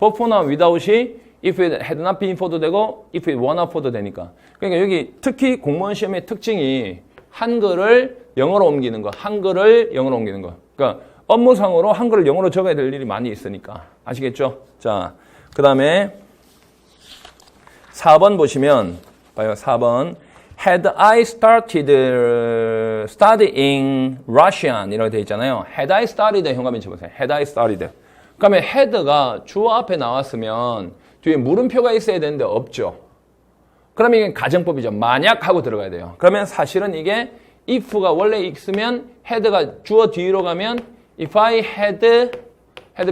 before나 without이 if it had not been for도 되고 if it were not for도 되니까. 그러니까 여기 특히 공무원 시험의 특징이 한글을 영어로 옮기는 거, 한글을 영어로 옮기는 거. 그러니까 업무상으로 한글을 영어로 적어야 될 일이 많이 있으니까. 아시겠죠? 자, 그 다음에 4번 보시면 봐요. 4번. Had I started studying Russian 이라고 되어 있잖아요. Had I started 현관면 쳐보세요. Had I started. 그러면 had가 주어 앞에 나왔으면 뒤에 물음표가 있어야 되는데 없죠. 그러면 이게 가정법이죠. 만약 하고 들어가야 돼요. 그러면 사실은 이게 if가 원래 있으면 had가 주어 뒤로 가면 if I had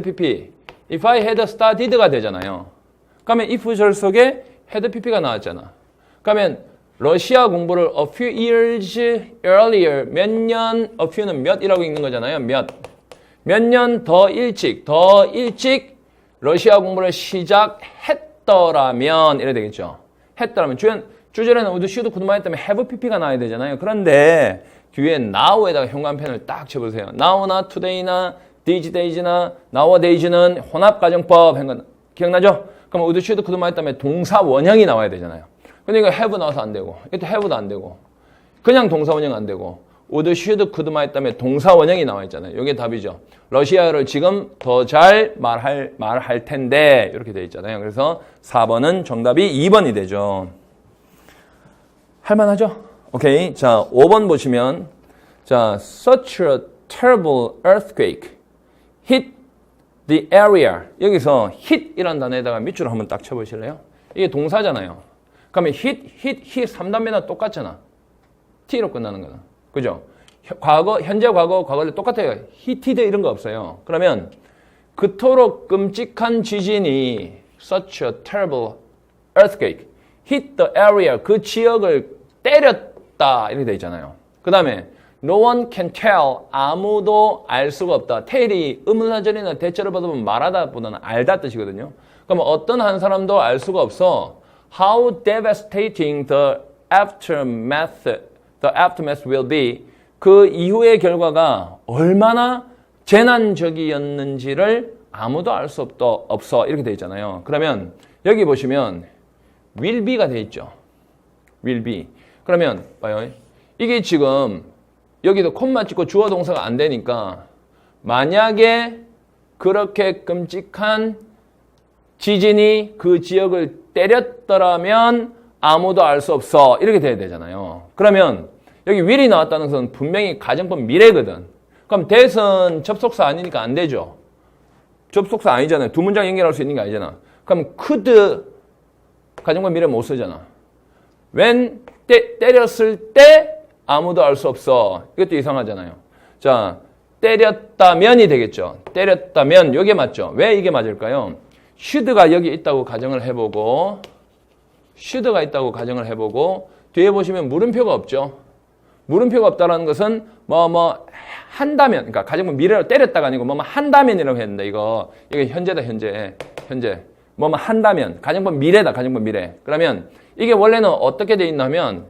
pp, if I had studied가 되잖아요. 그러면 if 절 속에 had pp가 나왔잖아. 그러면 러시아 공부를 a few years earlier, 몇 년, a few는 몇이라고 읽는 거잖아요. 몇 년 더 일찍 러시아 공부를 시작했더라면 이래 되겠죠. 했더라면 주절에는 would, should, could만 했다면 have pp가 나와야 되잖아요. 그런데 뒤에 now에다가 현관펜을 딱 쳐보세요. now나 today나 these days나 nowadays는 혼합가정법 기억나죠? 그럼 would, should, could만 했다면 동사 원형이 나와야 되잖아요. 근데 이거 have 나와서 안 되고 이것도 have도 안 되고 그냥 동사 원형 안 되고 would, should, could만 했다면 동사 원형이 나와 있잖아요. 이게 답이죠. 러시아어를 지금 더 잘 말할 텐데 이렇게 돼 있잖아요. 그래서 4번은 정답이 2번이 되죠. 할만하죠? 오케이. 자, 5번 보시면 자, such a terrible earthquake hit the area. 여기서 hit이란 단어에다가 밑줄을 한번 딱 쳐보실래요? 이게 동사잖아요. 그러면 hit 3단계나 똑같잖아. t로 끝나는 거는. 그죠? 과거, 현재 과거, 과거를 똑같아요. hitted 이런 거 없어요. 그러면 그토록 끔찍한 지진이 such a terrible earthquake hit the area 그 지역을 때렸다 이렇게 돼 있잖아요. 그 다음에 no one can tell 아무도 알 수가 없다. tell이 의문사절이나 대체를 받으면 말하다 보다는 알다 뜻이거든요. 그러면 어떤 한 사람도 알 수가 없어. How devastating the aftermath will be. 그 이후의 결과가 얼마나 재난적이었는지를 아무도 알 수 없어. 이렇게 돼 있잖아요. 그러면 여기 보시면 will be가 돼 있죠. will be. 그러면 봐요. 이게 지금 여기도 콤마 찍고 주어 동사가 안 되니까 만약에 그렇게 끔찍한 지진이 그 지역을 때렸더라면 아무도 알 수 없어. 이렇게 돼야 되잖아요. 그러면 여기 will이 나왔다는 것은 분명히 가정법 미래거든. 그럼 that은 접속사 아니니까 안 되죠. 접속사 아니잖아요. 두 문장 연결할 수 있는 게 아니잖아. 그럼 could 가정법 미래 못 쓰잖아. when 때렸을 때 아무도 알 수 없어. 이것도 이상하잖아요. 자, 때렸다면이 되겠죠. 때렸다면 이게 맞죠. 왜 이게 맞을까요? should가 여기 있다고 가정을 해보고 should가 있다고 가정을 해보고 뒤에 보시면 물음표가 없죠. 물음표가 없다는 것은 한다면, 그러니까 가정법 미래로 때렸다가 아니고 한다면이라고 했는데 이거 현재다 현재 한다면 가정법 미래다 가정법 미래. 그러면 이게 원래는 어떻게 돼 있냐면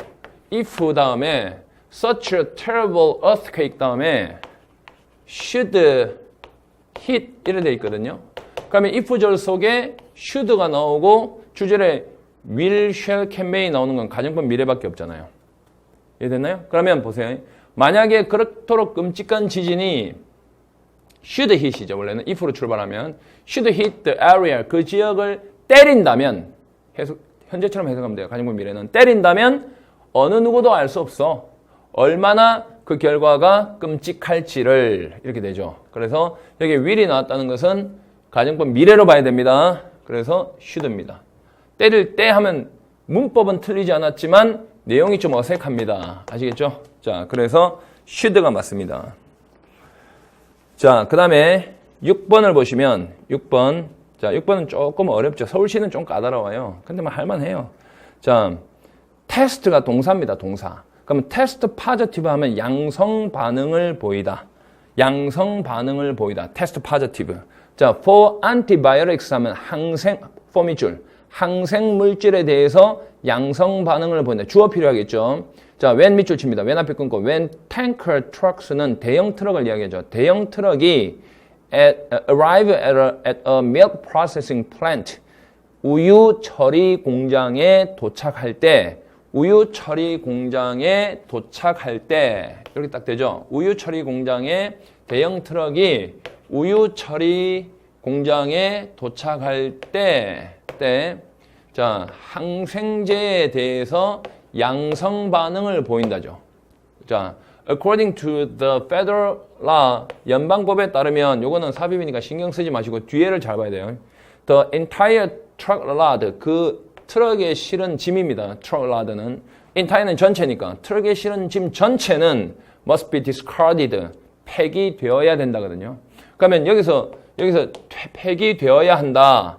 if 다음에 such a terrible earthquake 다음에 should hit 이렇게 돼 있거든요. 그러면 if절 속에 should가 나오고 주절에 will, shall, can, may 나오는 건 가정법 미래밖에 없잖아요. 이해됐나요? 그러면 보세요. 만약에 그렇도록 끔찍한 지진이 should hit이죠. 원래는 if로 출발하면 should hit the area 그 지역을 때린다면 현재처럼 해석하면 돼요. 가정법 미래는 때린다면 어느 누구도 알 수 없어. 얼마나 그 결과가 끔찍할지를 이렇게 되죠. 그래서 여기 will이 나왔다는 것은 가정법 미래로 봐야 됩니다. 그래서 should입니다. 때릴 때 하면 문법은 틀리지 않았지만 내용이 좀 어색합니다. 아시겠죠? 자, 그래서 should가 맞습니다. 자, 그 다음에 6번을 보시면 6번. 자, 6번은 조금 어렵죠. 서울시는 좀 까다로워요. 근데 할만해요. 자, 테스트가 동사입니다. 동사. 그러면 테스트 포지티브 하면 양성 반응을 보이다. 양성 반응을 보이다. 테스트 포지티브. 자, for antibiotics 하면 for 밑줄. 항생 물질에 대해서 양성 반응을 보인다. 주어 필요하겠죠. 자, when 밑줄 칩니다. when 앞에 끊고 when tanker trucks는 대형 트럭을 이야기하죠. 대형 트럭이 arrive at a milk processing plant. 우유 처리 공장에 도착할 때, 우유 처리 공장에 도착할 때, 이렇게 딱 되죠. 우유 처리 공장에 대형 트럭이 우유 처리 공장에 도착할 때, 자, 항생제에 대해서 양성 반응을 보인다죠. 자, according to the federal law, 연방법에 따르면, 요거는 삽입이니까 신경 쓰지 마시고 뒤에를 잘 봐야 돼요. The entire truck load, 그 트럭에 실은 짐입니다. truck load는. entire는 전체니까 트럭에 실은 짐 전체는 must be discarded, 폐기되어야 된다거든요. 그러면 여기서 폐기되어야 한다.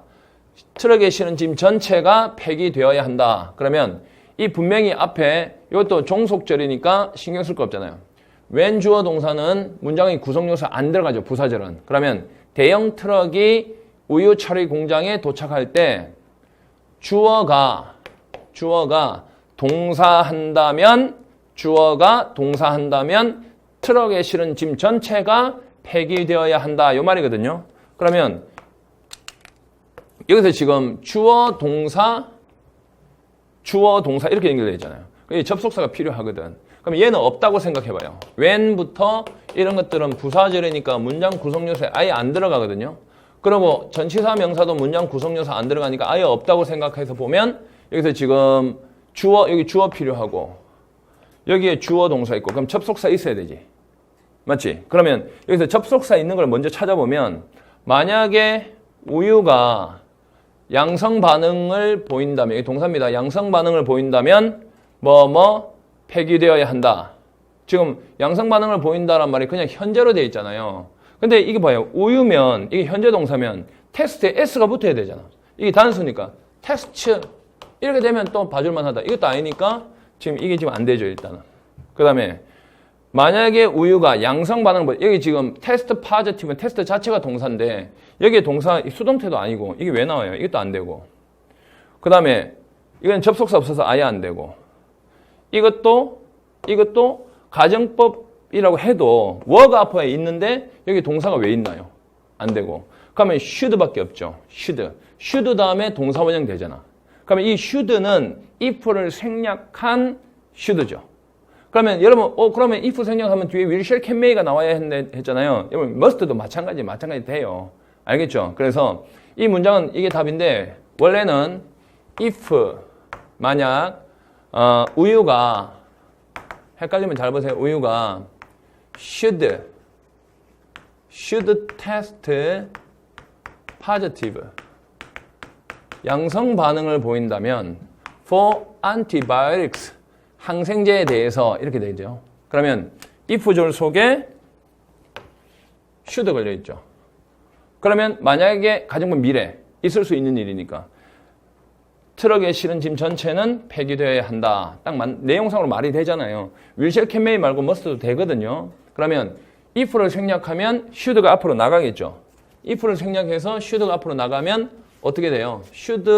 트럭에 실은 짐 전체가 폐기되어야 한다. 그러면 이 분명히 앞에 이것도 종속절이니까 신경 쓸 거 없잖아요. when 주어 동사는 문장의 구성요소 안 들어가죠. 부사절은. 그러면 대형 트럭이 우유 처리 공장에 도착할 때 주어가 동사한다면 트럭에 실은 짐 전체가 폐기되어야 한다. 이 말이거든요. 그러면 여기서 지금 주어 동사 이렇게 연결되어 있잖아요. 접속사가 필요하거든. 그럼 얘는 없다고 생각해봐요. when부터 이런 것들은 부사절이니까 문장 구성요소에 아예 안 들어가거든요. 그리고 전치사 명사도 문장 구성요소 안 들어가니까 아예 없다고 생각해서 보면 여기서 지금 여기 주어 필요하고 여기에 주어 동사 있고 그럼 접속사 있어야 되지. 맞지? 그러면 여기서 접속사 있는 걸 먼저 찾아보면 만약에 우유가 양성 반응을 보인다면, 이게 동사입니다. 양성 반응을 보인다면 폐기되어야 한다. 지금 양성 반응을 보인다란 말이 그냥 현재로 되어 있잖아요. 근데 이게 봐요. 우유면 이게 현재 동사면 테스트에 s가 붙어야 되잖아. 이게 단수니까 테스트 이렇게 되면 또 봐줄만 하다. 이것도 아니니까 이게 지금 안 되죠, 일단은. 그 다음에 만약에 우유가 양성 반응을 여기 지금 테스트 파저티브는 테스트 자체가 동사인데 여기에 동사 수동태도 아니고 이게 왜 나와요? 이것도 안 되고. 그 다음에 이건 접속사 없어서 아예 안 되고. 이것도 가정법이라고 해도 워가 앞에 있는데 여기 동사가 왜 있나요? 안 되고. 그러면 should밖에 없죠. should 다음에 동사 원형 되잖아. 그러면 이 should는 if를 생략한 should죠. 그러면 여러분, 그러면 if 생략하면 뒤에 will, shall, can, may가 나와야 했잖아요. 여러분, must도 마찬가지 돼요. 알겠죠? 그래서 이 문장은 이게 답인데 원래는 if 만약 우유가 헷갈리면 잘 보세요. 우유가 should test positive 양성 반응을 보인다면 for antibiotics 항생제에 대해서 이렇게 되죠. 그러면 if절 속에 should 걸려 있죠. 그러면 만약에 가정법 미래 있을 수 있는 일이니까 트럭에 실은 짐 전체는 폐기되어야 한다. 딱 내용상으로 말이 되잖아요. will, shall, can, may 말고 must도 되거든요. 그러면 if를 생략하면 should가 앞으로 나가겠죠. if를 생략해서 should가 앞으로 나가면 어떻게 돼요? should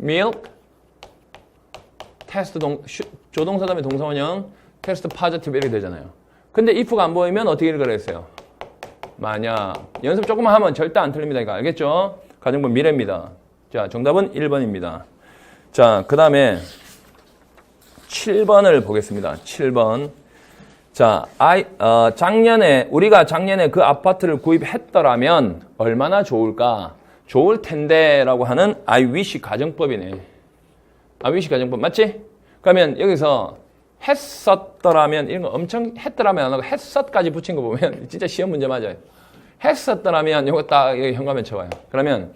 milk 테스트 조동사 다음에 동사 원형 테스트 파저티브 이렇게 되잖아요. 근데 if가 안 보이면 어떻게 읽으라 했어요? 만약 연습 조금만 하면 절대 안 틀립니다. 이거 알겠죠? 가정법 미래입니다. 자, 정답은 1번입니다. 자, 그 다음에 7번을 보겠습니다. 7번. 자, 우리가 작년에 그 아파트를 구입했더라면 얼마나 좋을까? 좋을 텐데 라고 하는 I wish 가정법이네. I wish 가정법 맞지? 그러면 여기서 했었더라면 이런 거 엄청 했더라면 안 하고 했었까지 붙인 거 보면 진짜 시험 문제 맞아요. 했었더라면 요거 딱 여기 현관에 쳐봐요. 그러면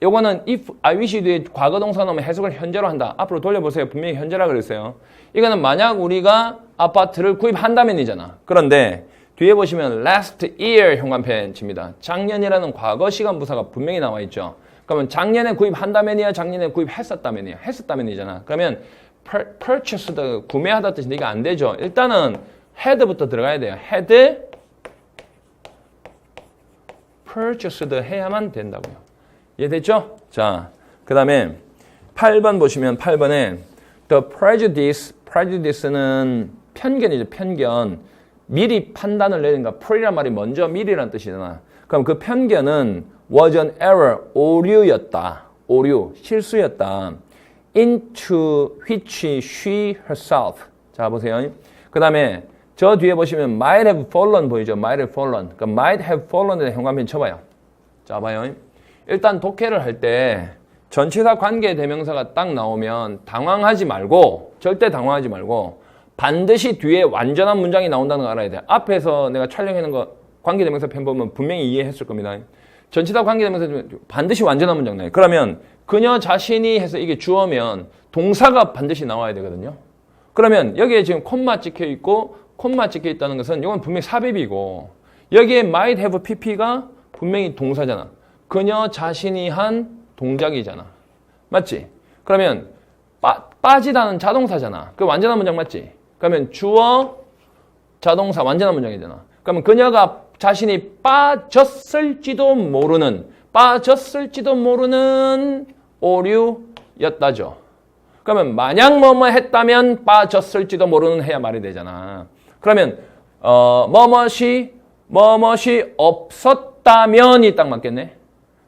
요거는 if I wish 뒤에 과거 동사 넣으면 해석을 현재로 한다. 앞으로 돌려보세요. 분명히 현재라 그랬어요. 이거는 만약 우리가 아파트를 구입한다면이잖아. 그런데 뒤에 보시면 last year 현관펜 칩니다. 작년이라는 과거 시간 부사가 분명히 나와 있죠. 그러면 작년에 구입한다면이야, 작년에 구입했었다면이야, 했었다면이잖아. 그러면 purchased 구매하다 뜻인데 이게 안 되죠. 일단은 had부터 들어가야 돼요. had purchased 해야만 된다고요. 이해됐죠? 자, 그 다음에 8번 보시면 8번에 the prejudice는 편견이죠. 편견. 미리 판단을 내린가. pre란 말이 먼저 미리란 뜻이잖아. 그럼 그 편견은 was an error, 오류였다. 오류, 실수였다. into which she herself. 자, 보세요. 그 다음에 저 뒤에 보시면 might have fallen 보이죠? might have fallen. 그러니까 might have fallen에 현관편 쳐봐요. 자, 봐요. 일단 독해를 할 때 전치사 관계 대명사가 딱 나오면 당황하지 말고, 절대 당황하지 말고 반드시 뒤에 완전한 문장이 나온다는 거 알아야 돼. 앞에서 내가 촬영해놓은 거 관계 대명사 편 보면 분명히 이해했을 겁니다. 전치사 관계 대명사 반드시 완전한 문장 나와요. 그러면 그녀 자신이 해서 이게 주어면 동사가 반드시 나와야 되거든요. 그러면 여기에 지금 콤마 찍혀 있고 콤마 찍혀 있다는 것은 이건 분명히 삽입이고, 여기에 might have pp가 분명히 동사잖아. 그녀 자신이 한 동작이잖아. 맞지? 그러면 빠지다는 자동사잖아. 그 완전한 문장 맞지? 그러면 주어 자동사 완전한 문장이잖아. 그러면 그녀가 자신이 빠졌을지도 모르는 오류였다죠. 그러면 만약 뭐뭐 했다면 빠졌을지도 모르는 해야 말이 되잖아. 그러면 뭐뭇이 없었다면이 딱 맞겠네.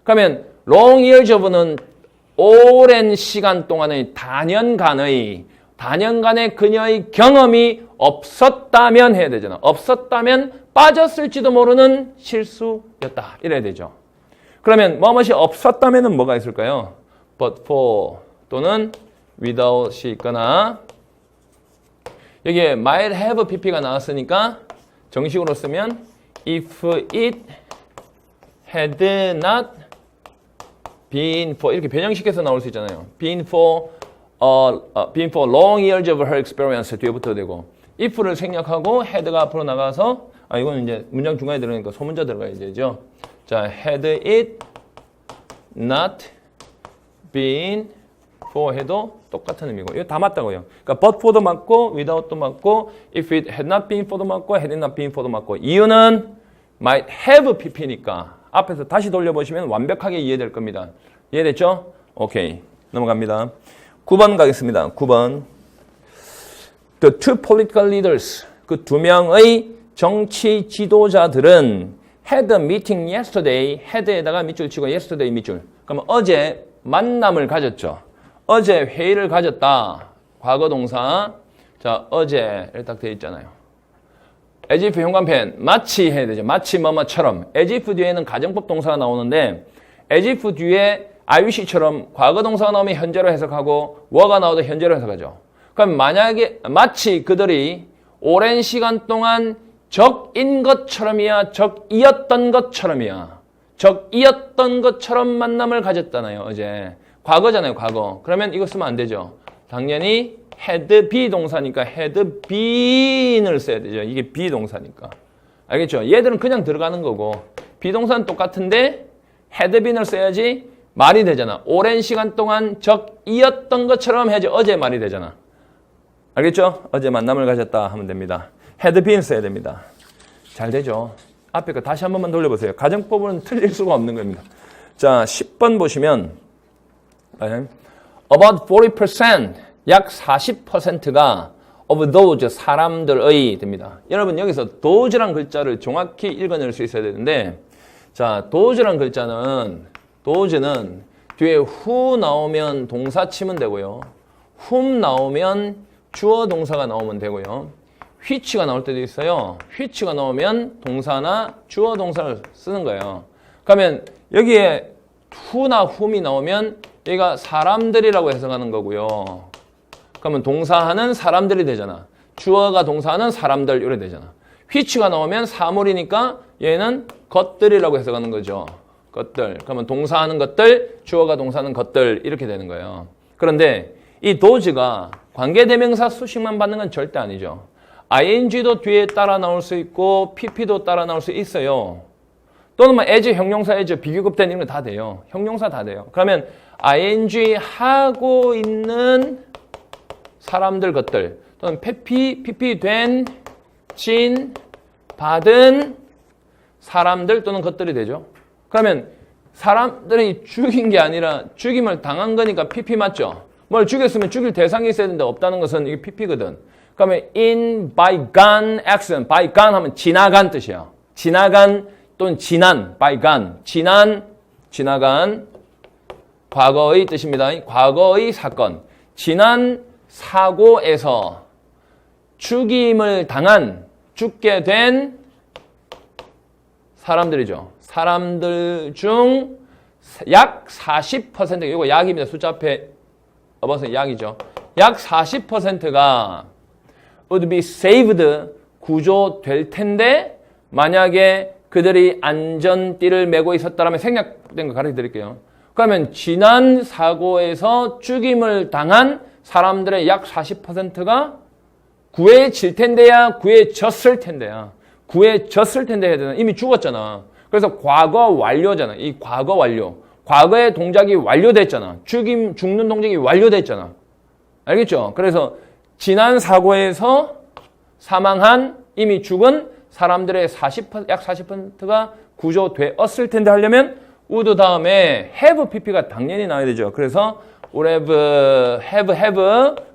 그러면 long years of는 오랜 시간 동안의 단연간의 그녀의 경험이 없었다면 해야 되잖아. 없었다면 빠졌을지도 모르는 실수였다. 이래야 되죠. 그러면 뭐뭇이 없었다면은 뭐가 있을까요? but for 또는 without이 있거나, 여기에 might have pp가 나왔으니까 정식으로 쓰면 if it had not been for, 이렇게 변형시켜서 나올 수 있잖아요. been for long years of her experience 뒤에부터 되고, if를 생략하고 had가 앞으로 나가서, 이건 이제 문장 중간에 들어가니까 소문자 들어가야 되죠. 자, had it not been for 해도 똑같은 의미고, 이거 다 맞다고요. 그러니까 but for도 맞고 without도 맞고 if it had not been for도 맞고 had it not been for도 맞고, 이유는 might have pp니까 앞에서 다시 돌려보시면 완벽하게 이해될 겁니다. 이해됐죠? 오케이, 넘어갑니다. 9번 가겠습니다. 9번. The two political leaders, 그 두 명의 정치 지도자들은 had a meeting yesterday, had에다가 밑줄 치고 yesterday 밑줄. 그러면 어제 만남을 가졌죠. 어제 회의를 가졌다. 과거 동사. 자, 어제 이렇게 딱 되어 있잖아요. as if 현관편 마치 해야 되죠. 마치 뭐뭐처럼. as if 뒤에는 가정법 동사가 나오는데 as if 뒤에 IUC처럼 과거 동사가 나오면 현재로 해석하고 were가 나오도 현재로 해석하죠. 그럼 만약에 마치 그들이 오랜 시간 동안 적인 것처럼이야, 적이었던 것처럼이야. 적이었던 것처럼 만남을 가졌잖아요, 어제. 과거잖아요, 과거. 그러면 이거 쓰면 안 되죠. 당연히 had be 동사니까 had been을 써야 되죠. 이게 be 동사니까. 알겠죠? 얘들은 그냥 들어가는 거고, 비동사는 똑같은데 had been을 써야지 말이 되잖아. 오랜 시간 동안 적이었던 것처럼 해야지 어제 말이 되잖아. 알겠죠? 어제 만남을 가졌다 하면 됩니다. had been 써야 됩니다. 잘 되죠? 앞에 거 다시 한 번만 돌려보세요. 가정법은 틀릴 수가 없는 겁니다. 자, 10번 보시면 about 40%, 약 40%가 of those, 사람들의 됩니다. 여러분 여기서 those란 글자를 정확히 읽어낼 수 있어야 되는데, 자, those란 글자는, those는 뒤에 who 나오면 동사 치면 되고요. whom 나오면 주어 동사가 나오면 되고요. which가 나올 때도 있어요. which가 나오면 동사나 주어 동사를 쓰는 거예요. 그러면 여기에 who나 whom이 나오면 얘가 사람들이라고 해석하는 거고요. 그러면 동사하는 사람들이 되잖아. 주어가 동사하는 사람들 이래 되잖아. which가 나오면 사물이니까 얘는 것들이라고 해석하는 거죠. 것들. 그러면 동사하는 것들, 주어가 동사하는 것들 이렇게 되는 거예요. 그런데 이 those가 관계대명사 수식만 받는 건 절대 아니죠. ing도 뒤에 따라 나올 수 있고 pp도 따라 나올 수 있어요. 또는 뭐 as, 형용사 as, 비교급된 이런 거 다 돼요. 형용사 다 돼요. 그러면 ing 하고 있는 사람들, 것들, 또는 pp 된, 진, 받은 사람들 또는 것들이 되죠. 그러면 사람들이 죽인 게 아니라 죽임을 당한 거니까 pp 맞죠? 뭘 죽였으면 죽일 대상이 있어야 되는데 없다는 것은 이게 pp거든. 그러면 in bygone action, bygone 하면 지나간 뜻이에요. 지나간 또는 지난, bygone, 지나간 과거의 뜻입니다. 과거의 사건, 지난 사고에서 죽임을 당한, 죽게 된 사람들이죠. 사람들 중 약 40%, 이거 약입니다. 숫자 앞에 업어서 약이죠. 약 40%가 would be saved, 구조될 텐데 만약에 그들이 안전띠를 메고 있었다면 생략된 거 가르쳐 드릴게요. 그러면 지난 사고에서 죽임을 당한 사람들의 약 40%가 구해질 텐데야, 구해졌을 텐데야. 구해졌을 텐데 해야 되나? 이미 죽었잖아. 그래서 과거 완료잖아. 이 과거 완료. 과거의 동작이 완료됐잖아. 죽는 동작이 완료됐잖아. 알겠죠? 그래서 지난 사고에서 사망한, 이미 죽은 사람들의 약 40%가 구조되었을 텐데 하려면 would 다음에 have pp가 당연히 나와야 되죠. 그래서 would have,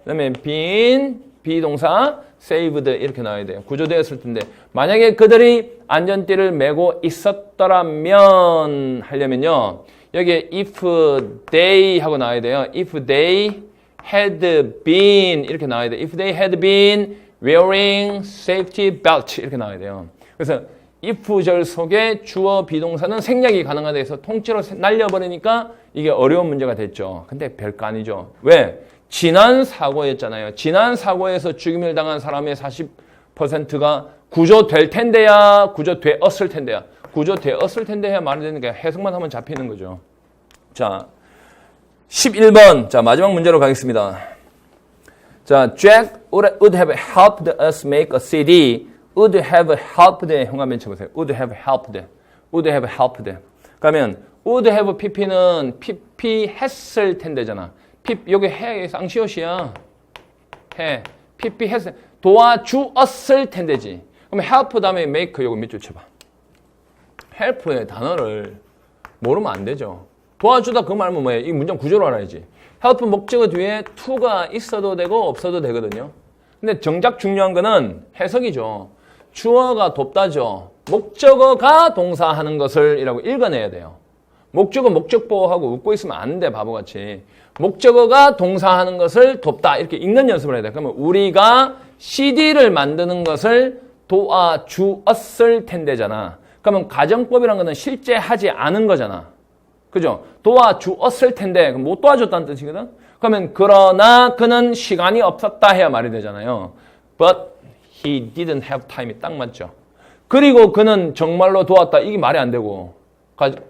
그다음에 been, 비동사, saved 이렇게 나와야 돼요. 구조되었을 텐데 만약에 그들이 안전띠를 메고 있었더라면 하려면요. 여기에 if they 하고 나와야 돼요. if they had been 이렇게 나와야 돼요. if they had been wearing safety belt 이렇게 나와야 돼요. 그래서 if절 속에 주어 비동사는 생략이 가능하다 해서 통째로 날려버리니까 이게 어려운 문제가 됐죠. 근데 별거 아니죠. 왜? 지난 사고였잖아요. 지난 사고에서 죽임을 당한 사람의 40%가 구조될 텐데야, 구조되었을 텐데야. 구조되었을 텐데야 말이 되는 게 해석만 하면 잡히는 거죠. 자, 11번. 자, 마지막 문제로 가겠습니다. 자, Jack would have helped us make a CD. would have helped. 형 한번 쳐보세요. would have helped. would have helped. 그러면 would have pp는 pp 했을 텐데잖아. 여기 해, 쌍시옷이야. 해. pp 했을, 도와주었을 텐데지. 그럼 help 다음에 make 요거 밑줄 쳐봐. help의 단어를 모르면 안 되죠. 도와주다 그 말은 뭐예요? 이 문장 구조로 알아야지. help 목적어 뒤에 to가 있어도 되고 없어도 되거든요. 근데 정작 중요한 거는 해석이죠. 주어가 돕다죠. 목적어가 동사하는 것을 이라고 읽어내야 돼요. 목적어 목적보호하고 웃고 있으면 안 돼, 바보같이. 목적어가 동사하는 것을 돕다 이렇게 읽는 연습을 해야 돼. 그러면 우리가 CD를 만드는 것을 도와주었을 텐데잖아. 그러면 가정법이라는 거는 실제 하지 않은 거잖아. 그죠? 도와주었을 텐데 그럼 못 도와줬다는 뜻이거든. 그러면 그러나 그는 시간이 없었다 해야 말이 되잖아요. But he didn't have time이 딱 맞죠. 그리고 그는 정말로 도왔다. 이게 말이 안 되고.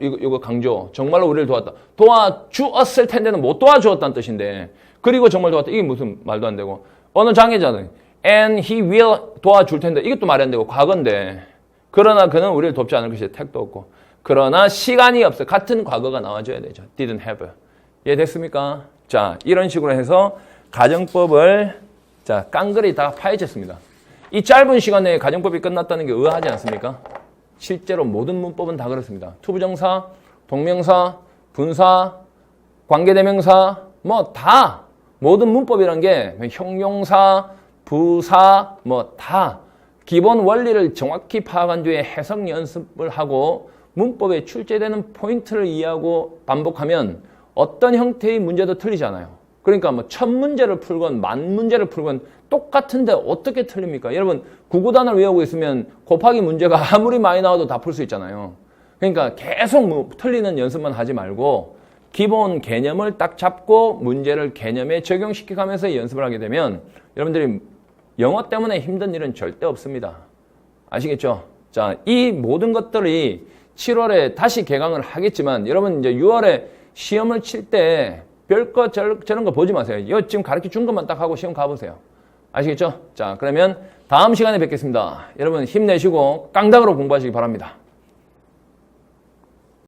이거 강조. 정말로 우리를 도왔다. 도와주었을 텐데는 못 도와주었다는 뜻인데. 그리고 정말 도왔다. 이게 무슨 말도 안 되고. 어느 장애자는 and he will 도와줄 텐데. 이것도 말이 안 되고. 과거인데. 그러나 그는 우리를 돕지 않을 것이 택도 없고. 그러나 시간이 없어. 같은 과거가 나와줘야 되죠. didn't have. 이해됐습니까? 자, 이런 식으로 해서 가정법을 자 깡그리 다 파헤쳤습니다. 이 짧은 시간 내에 가정법이 끝났다는 게 의아하지 않습니까? 실제로 모든 문법은 다 그렇습니다. 투부정사, 동명사, 분사, 관계대명사 뭐 다 모든 문법이란 게 형용사, 부사 뭐 다 기본 원리를 정확히 파악한 뒤에 해석 연습을 하고 문법에 출제되는 포인트를 이해하고 반복하면 어떤 형태의 문제도 틀리지 않아요. 그러니까 뭐 1000문제를 풀건 10,000문제를 풀건 똑같은데 어떻게 틀립니까? 여러분 구구단을 외우고 있으면 곱하기 문제가 아무리 많이 나와도 다 풀 수 있잖아요. 그러니까 계속 뭐 틀리는 연습만 하지 말고 기본 개념을 딱 잡고 문제를 개념에 적용시켜가면서 연습을 하게 되면 여러분들이 영어 때문에 힘든 일은 절대 없습니다. 아시겠죠? 자, 이 모든 것들이 7월에 다시 개강을 하겠지만 여러분 이제 6월에 시험을 칠 때 별거 저런 거 보지 마세요. 이거 지금 가르쳐 준 것만 딱 하고 시험 가보세요. 아시겠죠? 자, 그러면 다음 시간에 뵙겠습니다. 여러분 힘내시고 깡닭으로 공부하시기 바랍니다.